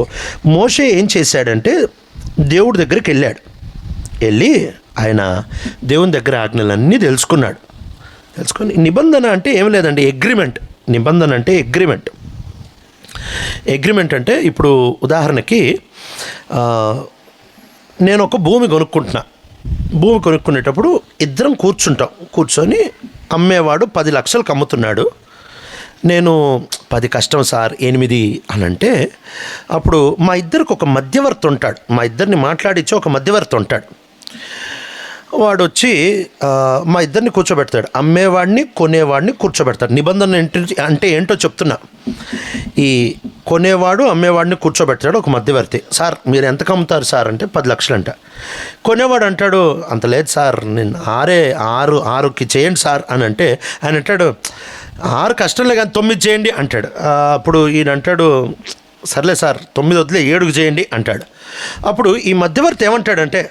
మోషే ఏం చేశాడంటే దేవుడి దగ్గరికి వెళ్ళి ఆయన దేవుని దగ్గర ఆజ్ఞలన్నీ తెలుసుకున్నాడు. నిబంధన అంటే ఏం లేదండి, అగ్రిమెంట్. నిబంధన అంటే అగ్రిమెంట్ అంటే ఇప్పుడు ఉదాహరణకి నేను ఒక భూమి కొనుక్కునేటప్పుడు ఇద్దరం కూర్చొని అమ్మేవాడు 10 లక్షలకు అమ్ముతున్నాడు, నేను 10 కష్టం సార్ 8 అని అంటే అప్పుడు మా ఇద్దరికి ఒక మధ్యవర్తి ఉంటాడు, మా ఇద్దరిని మాట్లాడించి ఒక మధ్యవర్తి ఉంటాడు. వాడు వచ్చి మా ఇద్దరిని కూర్చోబెడతాడు, అమ్మేవాడిని కొనేవాడిని కూర్చోబెడతాడు. నిబంధన అంటే ఏంటో చెప్తున్నా. ఈ కొనేవాడు అమ్మేవాడిని కూర్చోబెడతాడు ఒక మధ్యవర్తి. సార్ మీరు ఎంతకు అమ్ముతారు సార్ అంటే 10 లక్షలు అంట. కొనేవాడు అంటాడు అంత లేదు సార్, నేను 6కి చేయండి సార్ అని అంటే ఆయన అంటాడు 6 కష్టంలే కానీ 9 చేయండి అంటాడు. అప్పుడు ఈయన అంటాడు సర్లే సార్ 9 వదిలే 7కి చేయండి అంటాడు. అప్పుడు ఈ మధ్యవర్తి ఏమంటాడంటే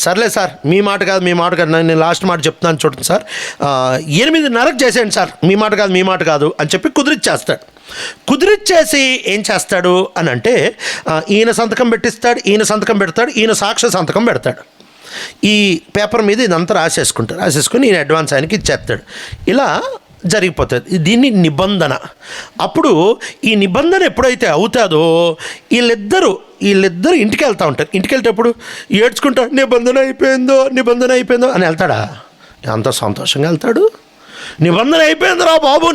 సర్లే సార్ మీ మాట కాదు నేను లాస్ట్ మాట చెప్తున్నాను చూడండి సార్, 8:30కి చేసేయండి సార్, మీ మాట కాదు అని చెప్పి కుదిరిచ్చేసి ఏం చేస్తాడు అని అంటే ఈయన సంతకం పెట్టిస్తాడు, ఈయన సాక్ష్య సంతకం పెడతాడు. ఈ పేపర్ మీద ఇదంతా రాసేసుకుని ఈయన అడ్వాన్స్ ఆయనకి ఇచ్చేస్తాడు. ఇలా జరిగిపోతుంది. దీన్ని నిబంధన. అప్పుడు ఈ నిబంధన ఎప్పుడైతే అవుతుందో వీళ్ళిద్దరూ ఇంటికి వెళ్తూ ఉంటారు. ఇంటికి వెళ్ళేటప్పుడు ఏడ్చుకుంటా నిబంధన అయిపోయిందో అని వెళ్తాడా? అంత సంతోషంగా వెళ్తాడు. నిబంధన అయిపోయిందిరా బాబు,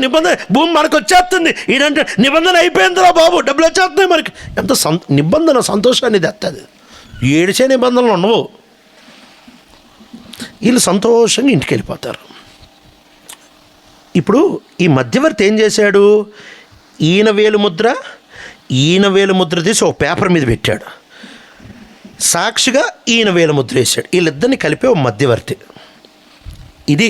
భూమి మనకు వచ్చేస్తుంది, ఈడంటే నిబంధన అయిపోయిందిరా బాబు, డబ్బులు వచ్చేస్తున్నాయి మనకి. ఎంత నిబంధన సంతోషాన్ని తెస్తుంది. ఏడిచే నిబంధనలు ఉండవు. వీళ్ళు సంతోషంగా ఇంటికి వెళ్ళిపోతారు. ఇప్పుడు ఈ మధ్యవర్తి ఏం చేశాడు? ఈయన వేలుముద్ర తీసి ఒక పేపర్ మీద పెట్టాడు, సాక్షిగా ఈయన వేలుముద్ర వేసాడు. వీళ్ళిద్దరిని కలిపే ఒక మధ్యవర్తి. ఇది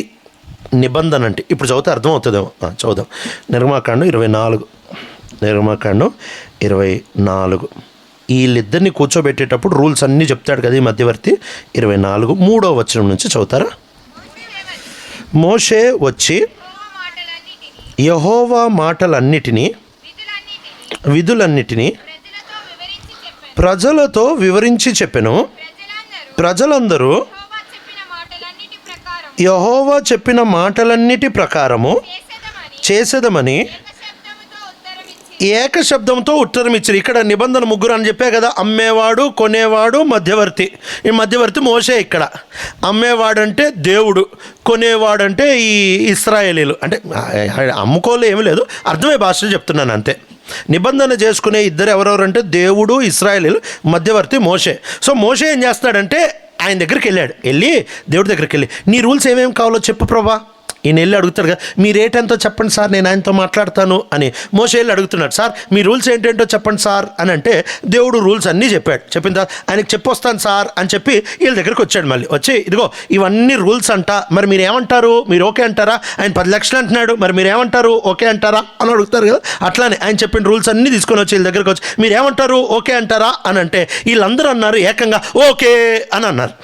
నిబంధన అంటే. ఇప్పుడు చదివితే అర్థమవుతుందేమో, చదువుదాం. నిర్గమాకాండం నిర్గమకాండం 24. వీళ్ళిద్దరిని కూర్చోబెట్టేటప్పుడు రూల్స్ అన్నీ చెప్తాడు కదా ఈ మధ్యవర్తి. 24 3వ వచనం నుంచి చదువుతారా? మోషే వచ్చి యెహోవా మాటలన్నిటినీ విధులన్నిటినీ ప్రజలతో వివరించి చెప్పెను. ప్రజలందరూ యెహోవా చెప్పిన మాటలన్నిటి ప్రకారము చేసేదమని ఏక శబ్దంతో ఉత్తరం ఇచ్చారు. ఇక్కడ నిబంధన ముగ్గురు అని చెప్పే కదా, అమ్మేవాడు, కొనేవాడు, మధ్యవర్తి. ఈ మధ్యవర్తి మోషే. ఇక్కడ అమ్మేవాడు అంటే దేవుడు, కొనేవాడు అంటే ఈ ఇశ్రాయేలీలు. అంటే అమ్ముకోలే ఏమీ లేదు, అర్థమే భాషలో చెప్తున్నాను అంతే. నిబంధన చేసుకునే ఇద్దరు ఎవరెవరంటే దేవుడు, ఇశ్రాయేలీలు, మధ్యవర్తి మోషే. సో మోషే ఏం చేస్తాడంటే ఆయన దగ్గరికి వెళ్ళి దేవుడి దగ్గరికి వెళ్ళి నీ రూల్స్ ఏమేమి కావాలో చెప్పు ప్రభా. ఈయన వెళ్ళి అడుగుతాడు కదా, మీ రేట్ ఎంతో చెప్పండి సార్, నేను ఆయనతో మాట్లాడతాను అని. మోషే వెళ్ళి అడుగుతున్నాడు, సార్ మీ రూల్స్ ఏంటేంటో చెప్పండి సార్ అని అంటే దేవుడు రూల్స్ అన్నీ చెప్పాడు. చెప్పిన తర్వాత ఆయనకి చెప్పొస్తాను సార్ అని చెప్పి వీళ్ళ దగ్గరికి వచ్చాడు. మళ్ళీ వచ్చి ఇదిగో ఇవన్నీ రూల్స్ అంట, మరి మీరు ఏమంటారు, మీరు ఓకే అంటారా? ఆయన 10 లక్షలు అంటున్నాడు, మరి మీరు ఏమంటారు, ఓకే అంటారా అని అడుగుతారు కదా. అట్లానే ఆయన చెప్పిన రూల్స్ అన్నీ తీసుకొని వచ్చి వీళ్ళ దగ్గరికి వచ్చి మీరు ఏమంటారు, ఓకే అంటారా అని అంటే వీళ్ళందరూ అన్నారు ఏకంగా ఓకే అని అన్నారు.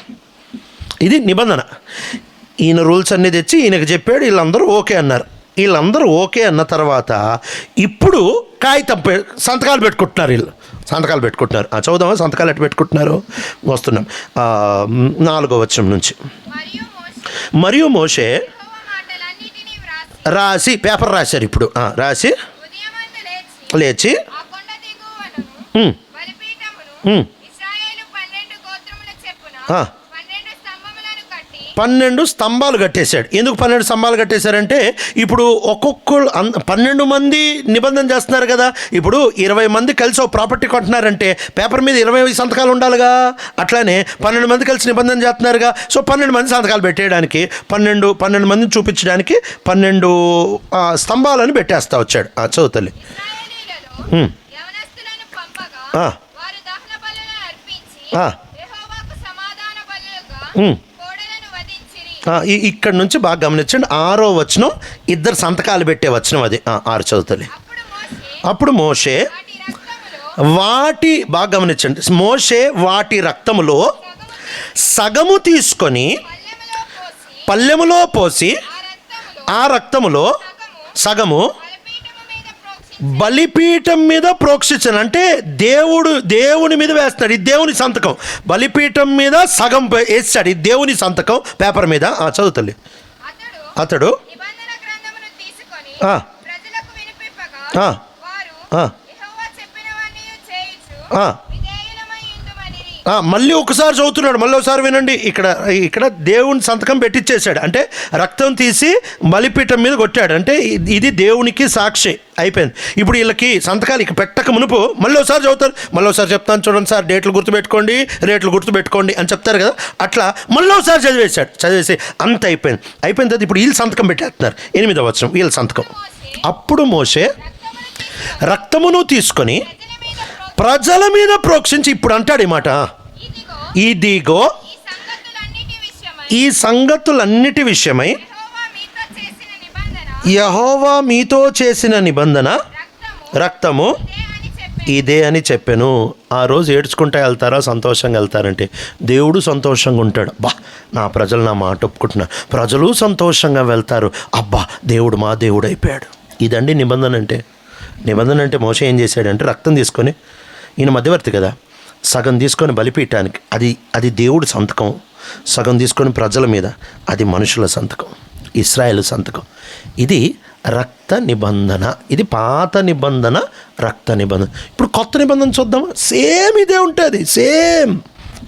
ఇది నిబంధన. ఈయన రూల్స్ అన్నీ తెచ్చి ఈయనకి చెప్పాడు, వీళ్ళందరూ ఓకే అన్నారు. వీళ్ళందరూ ఓకే అన్న తర్వాత ఇప్పుడు కాగితం సంతకాలు పెట్టుకుంటున్నారు. వీళ్ళు సంతకాలు పెట్టుకుంటున్నారు. చదువుదామా సంతకాలు ఎట్టు పెట్టుకుంటున్నారు? వస్తున్నాం 4వ వచనం నుంచి. మరియు మోషే రాసి పేపర్ రాశారు. ఇప్పుడు రాసి లేచి 12 స్తంభాలు కట్టేశాడు. ఎందుకు 12 స్తంభాలు కట్టేశారంటే ఇప్పుడు ఒక్కొక్కరు 12 మంది నిబంధన చేస్తున్నారు కదా. ఇప్పుడు 20 మంది కలిసి ఒక ప్రాపర్టీ కొంటున్నారంటే పేపర్ మీద 20 సంతకాలు ఉండాలిగా. అట్లానే 12 మంది కలిసి నిబంధన చేస్తున్నారుగా. సో 12 మంది సంతకాలు పెట్టేయడానికి 12 మందిని చూపించడానికి 12 స్తంభాలను పెట్టేస్తా వచ్చాడు. చదువుతల్లి. ఇక్కడ నుంచి బాగా గమనించండి. 6వ వచనం 2 సంతకాలు పెట్టే వచనం అది. 6 చదువుతలే. అప్పుడు మోషే బాగా గమనించండి, మోషే వాటి రక్తములో సగము తీసుకొని పల్లెములో పోసి ఆ రక్తములో సగము బలిపీఠం మీద ప్రోక్షించను. అంటే దేవుని మీద వేస్తాడు. ఇది దేవుని సంతకం. బలిపీఠం మీద సగం వేస్తాడు. ఇది దేవుని సంతకం పేపర్ మీద. చదువుతలే. అతడు మళ్ళీ ఒకసారి చదువుతున్నాడు. మళ్ళీ ఒకసారి వినండి. ఇక్కడ దేవుని సంతకం పెట్టించేశాడు. అంటే రక్తం తీసి బలిపీఠం మీద కొట్టాడు. అంటే ఇది దేవునికి సాక్షి అయిపోయింది. ఇప్పుడు వీళ్ళకి సంతకాలు ఇక పెట్టక మునుపు మళ్ళీ ఒకసారి చదువుతారు. మళ్ళీ ఒకసారి చెప్తాను చూడండి సార్, రేట్లు గుర్తుపెట్టుకోండి అని చెప్తారు కదా. అట్లా మళ్ళీ ఒకసారి చదివేసి అంత అయిపోయింది తర్వాత ఇప్పుడు వీళ్ళు సంతకం పెట్టేస్తున్నారు. 8వ వచనం వీళ్ళ సంతకం. అప్పుడు మోషే రక్తమును తీసుకొని ప్రజల మీద ప్రోక్షించి ఇప్పుడు అంటాడు ఈ మాట, ఇదిగో ఈ సంగతులన్నిటి విషయమై యెహోవా మీతో చేసిన నిబంధన రక్తము ఇదే అని చెప్పాను. ఆ రోజు ఏడ్చుకుంటూ వెళ్తారా, సంతోషంగా వెళ్తారంటే దేవుడు సంతోషంగా ఉంటాడు. నా ప్రజలు నా మాట ఒప్పుకుంటున్నారు, ప్రజలు సంతోషంగా వెళ్తారు. దేవుడు మా దేవుడు అయిపోయాడు. ఇదండి నిబంధన అంటే మోషే ఏం చేశాడంటే రక్తం తీసుకొని, ఈయన మధ్యవర్తి కదా, సగం తీసుకొని బలిపీఠానికి అది దేవుడి సంతకం, సగం తీసుకొని ప్రజల మీద అది మనుషుల సంతకం, ఇశ్రాయేలు సంతకం. ఇది రక్త నిబంధన. ఇది పాత నిబంధన, రక్త నిబంధన. ఇప్పుడు కొత్త నిబంధన చూద్దామా? సేమ్ ఇదే ఉంటుంది, సేమ్.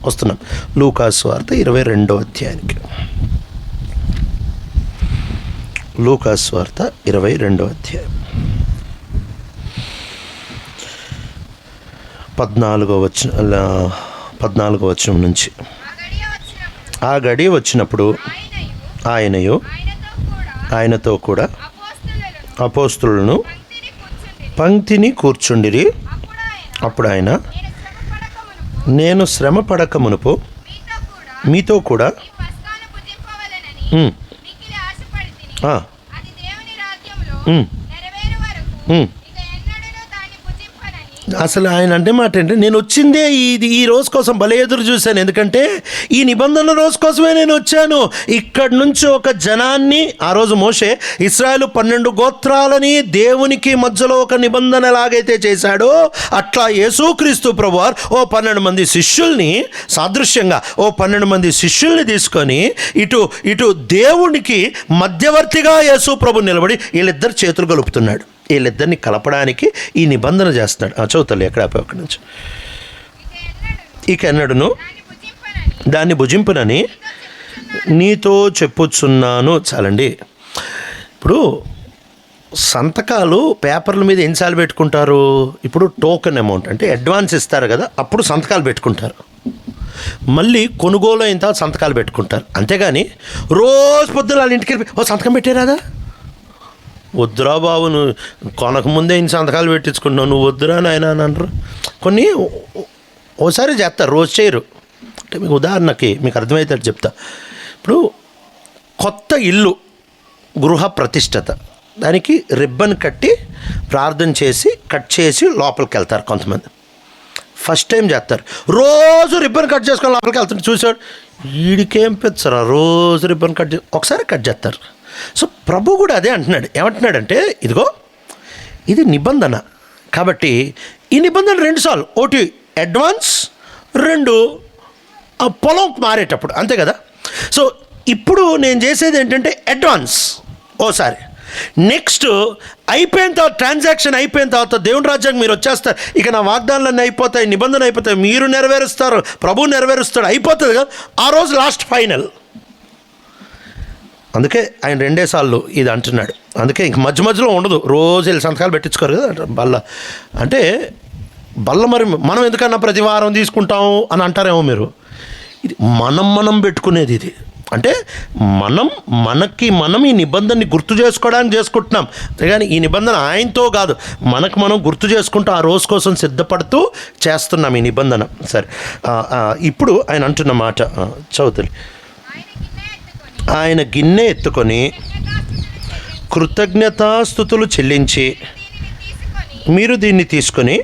వస్తున్నాం లూకాసు సువార్త 22వ అధ్యాయానికి. లూకాసు సువార్త 22వ అధ్యాయం 14వ వచనం నుంచి. ఆ గడియ వచ్చినప్పుడు ఆయనయు ఆయనతో కూడా అపోస్తలులను పంక్తిని కూర్చుండిరి. అప్పుడు ఆయన, నేను శ్రమ పడక మునుపు మీతో కూడా అసలు ఆయన అంటే మాట ఏంటంటే, నేను వచ్చిందే ఈ రోజు కోసం భలే ఎదురు చూశాను. ఎందుకంటే ఈ నిబంధన రోజు కోసమే నేను వచ్చాను. ఇక్కడి నుంచి ఒక జనాన్ని, ఆ రోజు మోషే ఇశ్రాయేలు 12 గోత్రాలని దేవునికి మధ్యలో ఒక నిబంధన ఎలాగైతే చేశాడో, అట్లా యేసుక్రీస్తు ప్రభువారు ఓ 12 మంది శిష్యుల్ని, సాదృశ్యంగా ఓ 12 మంది శిష్యుల్ని తీసుకొని ఇటు దేవునికి మధ్యవర్తిగా యేసు ప్రభు నిలబడి వీళ్ళిద్దరు చేతులు కలుపుతున్నాడు. వీళ్ళిద్దరిని కలపడానికి ఈ నిబంధన చేస్తున్నాడు. చదువుతాలి ఎక్కడ అక్కడి నుంచి. ఇక ఎన్నడును దాన్ని భుజింపునని నీతో చెప్పుచున్నాను. చాలండి. ఇప్పుడు సంతకాలు పేపర్ల మీద ఎన్నిసార్లు పెట్టుకుంటారు? ఇప్పుడు టోకెన్ అమౌంట్ అంటే అడ్వాన్స్ ఇస్తారు కదా, అప్పుడు సంతకాలు పెట్టుకుంటారు. మళ్ళీ కొనుగోలు అయిన తర్వాత సంతకాలు పెట్టుకుంటారు. అంతేగాని రోజు పొద్దున వాళ్ళ ఇంటికి వెళ్ళి ఓ సంతకం పెట్టారాదా? వద్దురా బాబు, నువ్వు కొనకముందే ఇన్ని సంతకాలు పెట్టించుకుంటున్నావు, నువ్వు వద్దురా నాయన అని అంటారు. కొన్ని ఓసారి చేస్తారు, రోజు చేయరు. అంటే మీకు ఉదాహరణకి మీకు అర్థమవుతాడు చెప్తా. ఇప్పుడు కొత్త ఇల్లు గృహ ప్రతిష్టత, దానికి రిబ్బన్ కట్టి ప్రార్థన చేసి కట్ చేసి లోపలికి వెళ్తారు కొంతమంది. ఫస్ట్ టైం చేస్తారు, రోజు రిబ్బన్ కట్ చేసుకొని లోపలికి వెళ్తారు. చూసాడు, వీడికేం పెంచరా రోజు రిబ్బన్ కట్ ఒకసారి కట్ చేస్తారు. సో ప్రభు కూడా అదే అంటున్నాడు. ఏమంటున్నాడంటే, ఇదిగో ఇది నిబంధన, కాబట్టి ఈ నిబంధన 2 సార్లు, ఒకటి అడ్వాన్స్, 2 పొలం మారేటప్పుడు, అంతే కదా. సో ఇప్పుడు నేను చేసేది ఏంటంటే అడ్వాన్స్ ఓసారి, నెక్స్ట్ అయిపోయిన తర్వాత, ట్రాన్సాక్షన్ అయిపోయిన తర్వాత దేవుని రాజ్యానికి మీరు వచ్చేస్తారు. ఇక నా వాగ్దానాలన్నీ అయిపోతాయి, నిబంధన అయిపోతాయి, మీరు నెరవేరుస్తారు, ప్రభు నెరవేరుస్తాడు, అయిపోతుంది కదా. ఆ రోజు లాస్ట్ ఫైనల్. అందుకే ఆయన 2 సార్లు ఇది అంటున్నాడు. అందుకే ఇంక మధ్యలో ఉండదు, రోజు వెళ్ళి సంతకాలు పెట్టించుకోరు కదా బల్ల. అంటే బల్ల మరి మనం ఎందుకన్నా ప్రతి వారం తీసుకుంటాము అని అంటారేమో మీరు. ఇది మనం పెట్టుకునేది. ఇది అంటే మనం ఈ నిబంధనని గుర్తు చేసుకోవడానికి చేసుకుంటున్నాం. అంతేగాని ఈ నిబంధన ఆయనతో కాదు, మనం గుర్తు చేసుకుంటూ ఆ రోజు కోసం సిద్ధపడుతూ చేస్తున్నాం ఈ నిబంధన. సరే, ఇప్పుడు ఆయన అంటున్న మాట చదువుతుంది. ఆయన గిన్నె ఎత్తుకొని కృతజ్ఞతాస్తుతులు చెల్లించి, మీరు దీన్ని తీసుకొని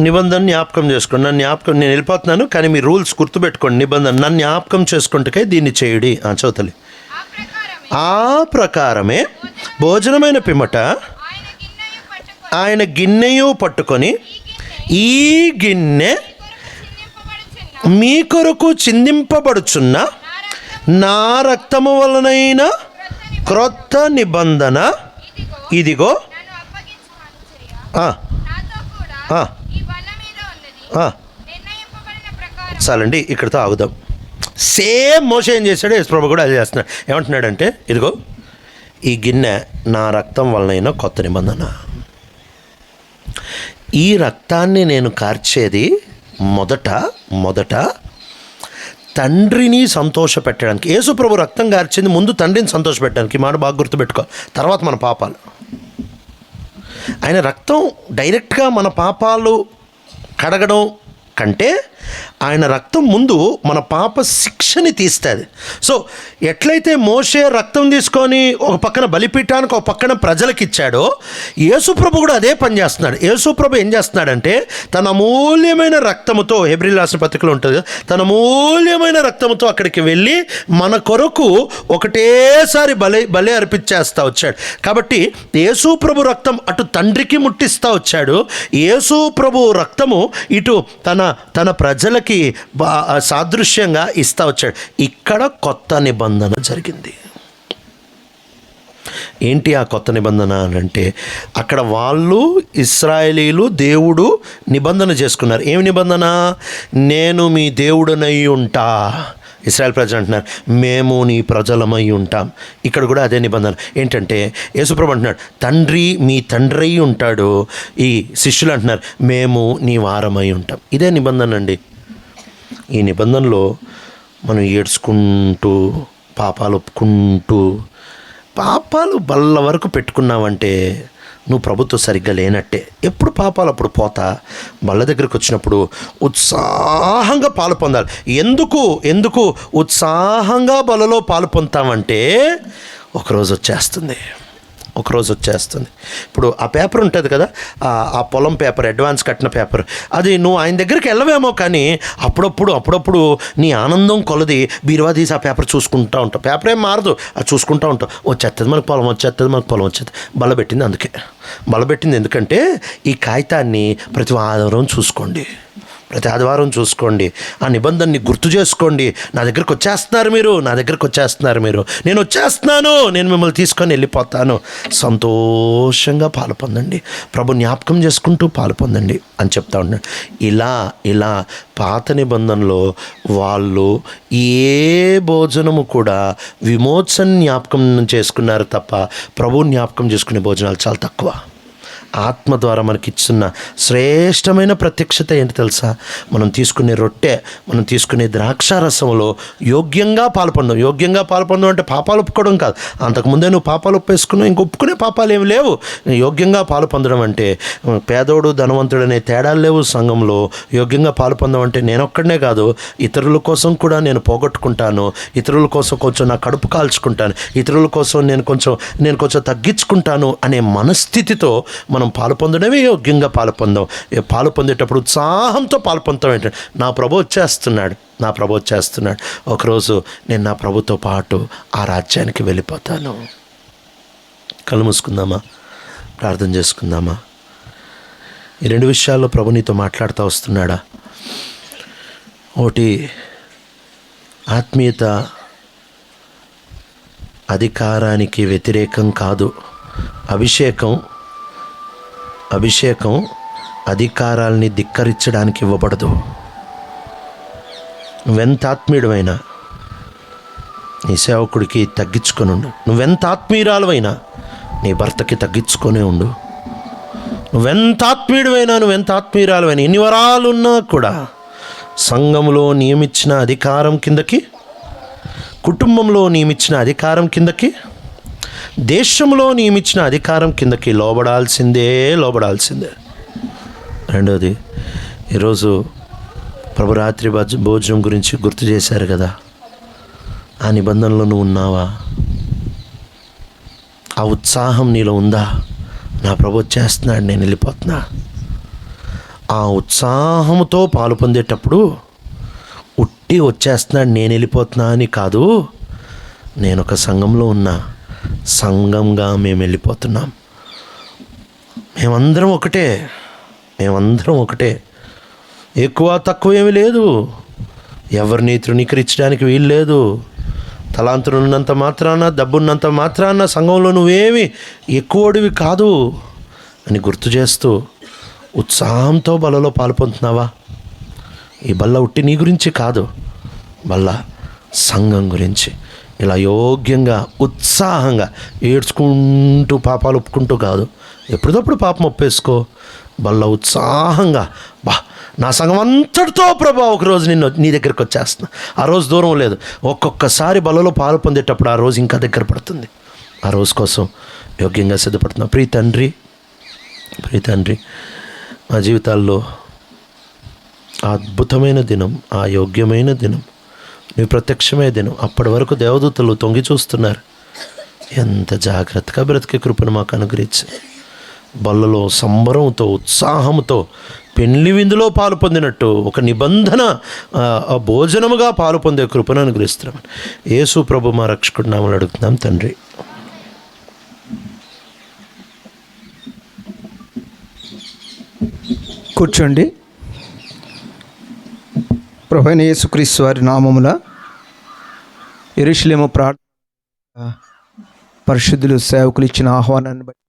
నిబంధన జ్ఞాపకం చేసుకోండి. నేను వెళ్ళిపోతున్నాను, కానీ మీ రూల్స్ గుర్తుపెట్టుకోండి. నిబంధన నన్ను జ్ఞాపకం చేసుకుంటే దీన్ని చేయుడి. చదువుతలే. ఆ ప్రకారమే భోజనమైన పిమ్మట ఆయన గిన్నెయు పట్టుకొని, ఈ గిన్నె మీ కొరకు చిందింపబడుచున్న నా రక్తము వలనైన క్రొత్త నిబంధన ఇదిగో. చాలండి, ఇక్కడితో ఆగుదాం. సేమ్ మోషే ఏం చేశాడు, యేసుప్రభు కూడా అది చేస్తున్నాడు. ఏమంటున్నాడంటే, ఇదిగో ఈ గిన్నె నా రక్తం వలనైన కొత్త నిబంధన. ఈ రక్తాన్ని నేను కార్చేది మొదట తండ్రిని సంతోషపెట్టడానికి. యేసుప్రభు రక్తం కార్చింది ముందు తండ్రిని సంతోషపెట్టడానికి. మాట బాగా గుర్తుపెట్టుకో. తర్వాత మన పాపాలు. ఆయన రక్తం డైరెక్ట్గా మన పాపాలు కడగడం కంటే ఆయన రక్తం ముందు మన పాప శిక్షని తీస్తుంది. సో ఎట్లయితే మోషే రక్తం తీసుకొని ఒక పక్కన బలిపీఠానికి ఒక పక్కన ప్రజలకు ఇచ్చాడో, యేసుప్రభు కూడా అదే పని చేస్తున్నాడు. యేసుప్రభు ఏం చేస్తున్నాడంటే, తన అమూల్యమైన రక్తముతో, హెబ్రీయుల రాసిన పత్రికలో ఉంటుంది, తన అమూల్యమైన రక్తముతో అక్కడికి వెళ్ళి మన కొరకు ఒకటేసారి బలి అర్పించేస్తూ వచ్చాడు. కాబట్టి యేసుప్రభు రక్తం అటు తండ్రికి ముట్టిస్తూ వచ్చాడు, యేసుప్రభు రక్తము ఇటు తన ప్రజలకి సాదృశ్యంగా ఇస్తా వచ్చాడు. ఇక్కడ కొత్త నిబంధన జరిగింది. ఏంటి ఆ కొత్త నిబంధన అంటే, అక్కడ వాళ్ళు ఇశ్రాయేలీలు దేవుడు నిబంధన చేసుకున్నారు. ఏమి నిబంధన? నేను మీ దేవుడనై ఉంటా. ఇశ్రాయేల్ ప్రజలు అంటున్నారు, మేము నీ ప్రజలమై ఉంటాం. ఇక్కడ కూడా అదే నిబంధన. ఏంటంటే యేసుప్రభు అంటున్నాడు, తండ్రి మీ తండ్రి అయి ఉంటాడు. ఈ శిష్యులు అంటున్నారు, మేము నీ వారమై ఉంటాం. ఇదే నిబంధన అండి. ఈ నిబంధనలో మనం ఏడ్చుకుంటూ, పాపాలు ఒప్పుకుంటూ, పాపాలు బల్ల వరకు పెట్టుకున్నావంటే నువ్వు ప్రభుత్వం సరిగ్గా లేనట్టే. ఎప్పుడు పాపాలు అప్పుడు పోతా, బల్ల దగ్గరికి వచ్చినప్పుడు ఉత్సాహంగా పాలు పొందాలి. ఎందుకు ఉత్సాహంగా బలలో పాలు పొందుతామంటే ఒకరోజు వచ్చేస్తుంది. ఇప్పుడు ఆ పేపర్ ఉంటుంది కదా, ఆ పొలం పేపర్, అడ్వాన్స్ కట్టిన పేపర్, అది నువ్వు ఆయన దగ్గరికి వెళ్ళవేమో, కానీ అప్పుడప్పుడు నీ ఆనందం కొలది బీరువా తీసి ఆ పేపర్ చూసుకుంటూ ఉంటావు. పేపర్ ఏం మారదు, అది చూసుకుంటూ ఉంటావు. వచ్చేస్తుంది మనకు పొలం వచ్చేస్తుంది. బలబెట్టింది ఎందుకంటే ఈ కాగితాన్ని ప్రతి ఆదివారం చూసుకోండి, ఆ నిబంధనని గుర్తు చేసుకోండి. నా దగ్గరికి వచ్చేస్తున్నారు మీరు, నేను వచ్చేస్తున్నాను, నేను మిమ్మల్ని తీసుకొని వెళ్ళిపోతాను. సంతోషంగా పాలు పొందండి, ప్రభు జ్ఞాపకం చేసుకుంటూ పాలు పొందండి అని చెప్తా ఉన్నాడు. ఇలా పాత నిబంధనలో వాళ్ళు ఏ భోజనము కూడా విమోచన జ్ఞాపకం చేసుకున్నారు తప్ప ప్రభు జ్ఞాపకం చేసుకునే భోజనాలు చాలా తక్కువ. ఆత్మ ద్వారా మనకి ఇచ్చిన శ్రేష్టమైన ప్రత్యక్షత ఏంటి తెలుసా? మనం తీసుకునే రొట్టె, మనం తీసుకునే ద్రాక్షారసంలో యోగ్యంగా పాల్పొందడం అంటే పాపాలు ఒప్పుకోవడం కాదు. అంతకుముందే నువ్వు పాపాలు ఒప్పేసుకున్నావు, ఇంక ఒప్పుకునే పాపాలు ఏమి లేవు. యోగ్యంగా పాలు పొందడం అంటే పేదోడు ధనవంతుడు అనే తేడాలు లేవు సంఘంలో. యోగ్యంగా పాలు పొందడం అంటే నేనొక్కడనే కాదు, ఇతరుల కోసం కూడా నేను పోగొట్టుకుంటాను, ఇతరుల కోసం కొంచెం నా కడుపు కాల్చుకుంటాను, ఇతరుల కోసం నేను కొంచెం తగ్గించుకుంటాను అనే మనస్థితితో మనం పాలు పొందడమే యోగ్యంగా పాలు పొందేటప్పుడు ఉత్సాహంతో పాలు పొందడం ఏంటంటే నా ప్రభు వచ్చేస్తున్నాడు. ఒకరోజు నేను నా ప్రభుతో పాటు ఆ రాజ్యానికి వెళ్ళిపోతాను. కళ్ళు మూసుకుందామా, ప్రార్థన చేసుకుందామా? ఈ రెండు విషయాల్లో ప్రభు నీతో మాట్లాడుతూ వస్తున్నాడా? ఒకటి, ఆత్మీయత అధికారానికి వ్యతిరేకం కాదు. అభిషేకం అధికారాల్ని ధిక్కరించడానికి ఇవ్వబడదు. నువ్వెంత ఆత్మీయుడమైనా నీ సేవకుడికి తగ్గించుకొని ఉండు. నువ్వెంత ఆత్మీయురాలువైనా నీ భర్తకి తగ్గించుకొనే ఉండు. నువ్వెంత ఆత్మీయురాలువైనా ఎన్ని వరాలున్నా కూడా సంఘములో నియమించిన అధికారం కిందకి, కుటుంబంలో నియమించిన అధికారం కిందకి, దేశంలో నియమించిన అధికారం కిందకి లోబడాల్సిందే. రెండవది, ఈరోజు ప్రభు రాత్రి భోజనం గురించి గుర్తు చేశారు కదా, ఆ నిబంధనలో నువ్వు ఉన్నావా? ఆ ఉత్సాహం నీలో ఉందా? నా ప్రభు వచ్చేస్తున్నాడు, నేను వెళ్ళిపోతున్నా. ఆ ఉత్సాహంతో పాలు పొందేటప్పుడు వచ్చేస్తున్నాడు, నేను వెళ్ళిపోతున్నా అని కాదు, నేను ఒక సంఘంలో ఉన్నా, సంఘంగా మేము వెళ్ళిపోతున్నాం. మేమందరం ఒకటే. ఎక్కువ తక్కువ ఏమీ లేదు. ఎవరిని తృణీకరించడానికి వీలు లేదు. తలాంతులు ఉన్నంత మాత్రాన, డబ్బున్నంత మాత్రాన సంఘంలో నువ్వేమి ఎక్కువడివి కాదు అని గుర్తు చేస్తూ ఉత్సాహంతో బలలో పాల్పొందుతున్నావా? ఈ బల్ల ఉట్టి నీ గురించి కాదు, బల్ల సంఘం గురించి. ఇలా యోగ్యంగా ఉత్సాహంగా ఏడ్చుకుంటూ పాపాలు ఒప్పుకుంటూ కాదు, ఎప్పుడప్పుడు పాపం ఒప్పేసుకో. బల్ల ఉత్సాహంగా, నా సంఘం అంతటితో ప్రభా ఒకరోజు నీ దగ్గరికి వచ్చేస్తున్నా. ఆ రోజు దూరం లేదు. ఒక్కొక్కసారి బలలో పాలు పొందేటప్పుడు ఆ రోజు ఇంకా దగ్గర పడుతుంది. ఆ రోజు కోసం యోగ్యంగా సిద్ధపడుతున్నా. ప్రియ తండ్రి, మా జీవితాల్లో ఆ అద్భుతమైన దినం, ఆ యోగ్యమైన దినం, నీ ప్రత్యక్షమైన దినం. అప్పటి వరకు దేవదూతలు తొంగి చూస్తున్నారు. ఎంత జాగ్రత్తగా బ్రతికే కృపను మాకు అనుగ్రహించి, బల్లలో సంబరంతో, ఉత్సాహంతో, పెళ్లి విందులో పాలు పొందినట్టు ఒక నిబంధన భోజనముగా పాలు పొందే కృపను అనుగ్రహిస్తున్నాం. యేసు ప్రభు మా రక్షకుడి నామములో అడుగుతున్నాం తండ్రి. కూర్చోండి. ప్రభువైన యేసుక్రీస్తు వారి నామమున యెరూషలేము ప్రార్థన పరిశుద్ధులు సేవకులు ఇచ్చిన ఆహ్వానాన్ని బట్టి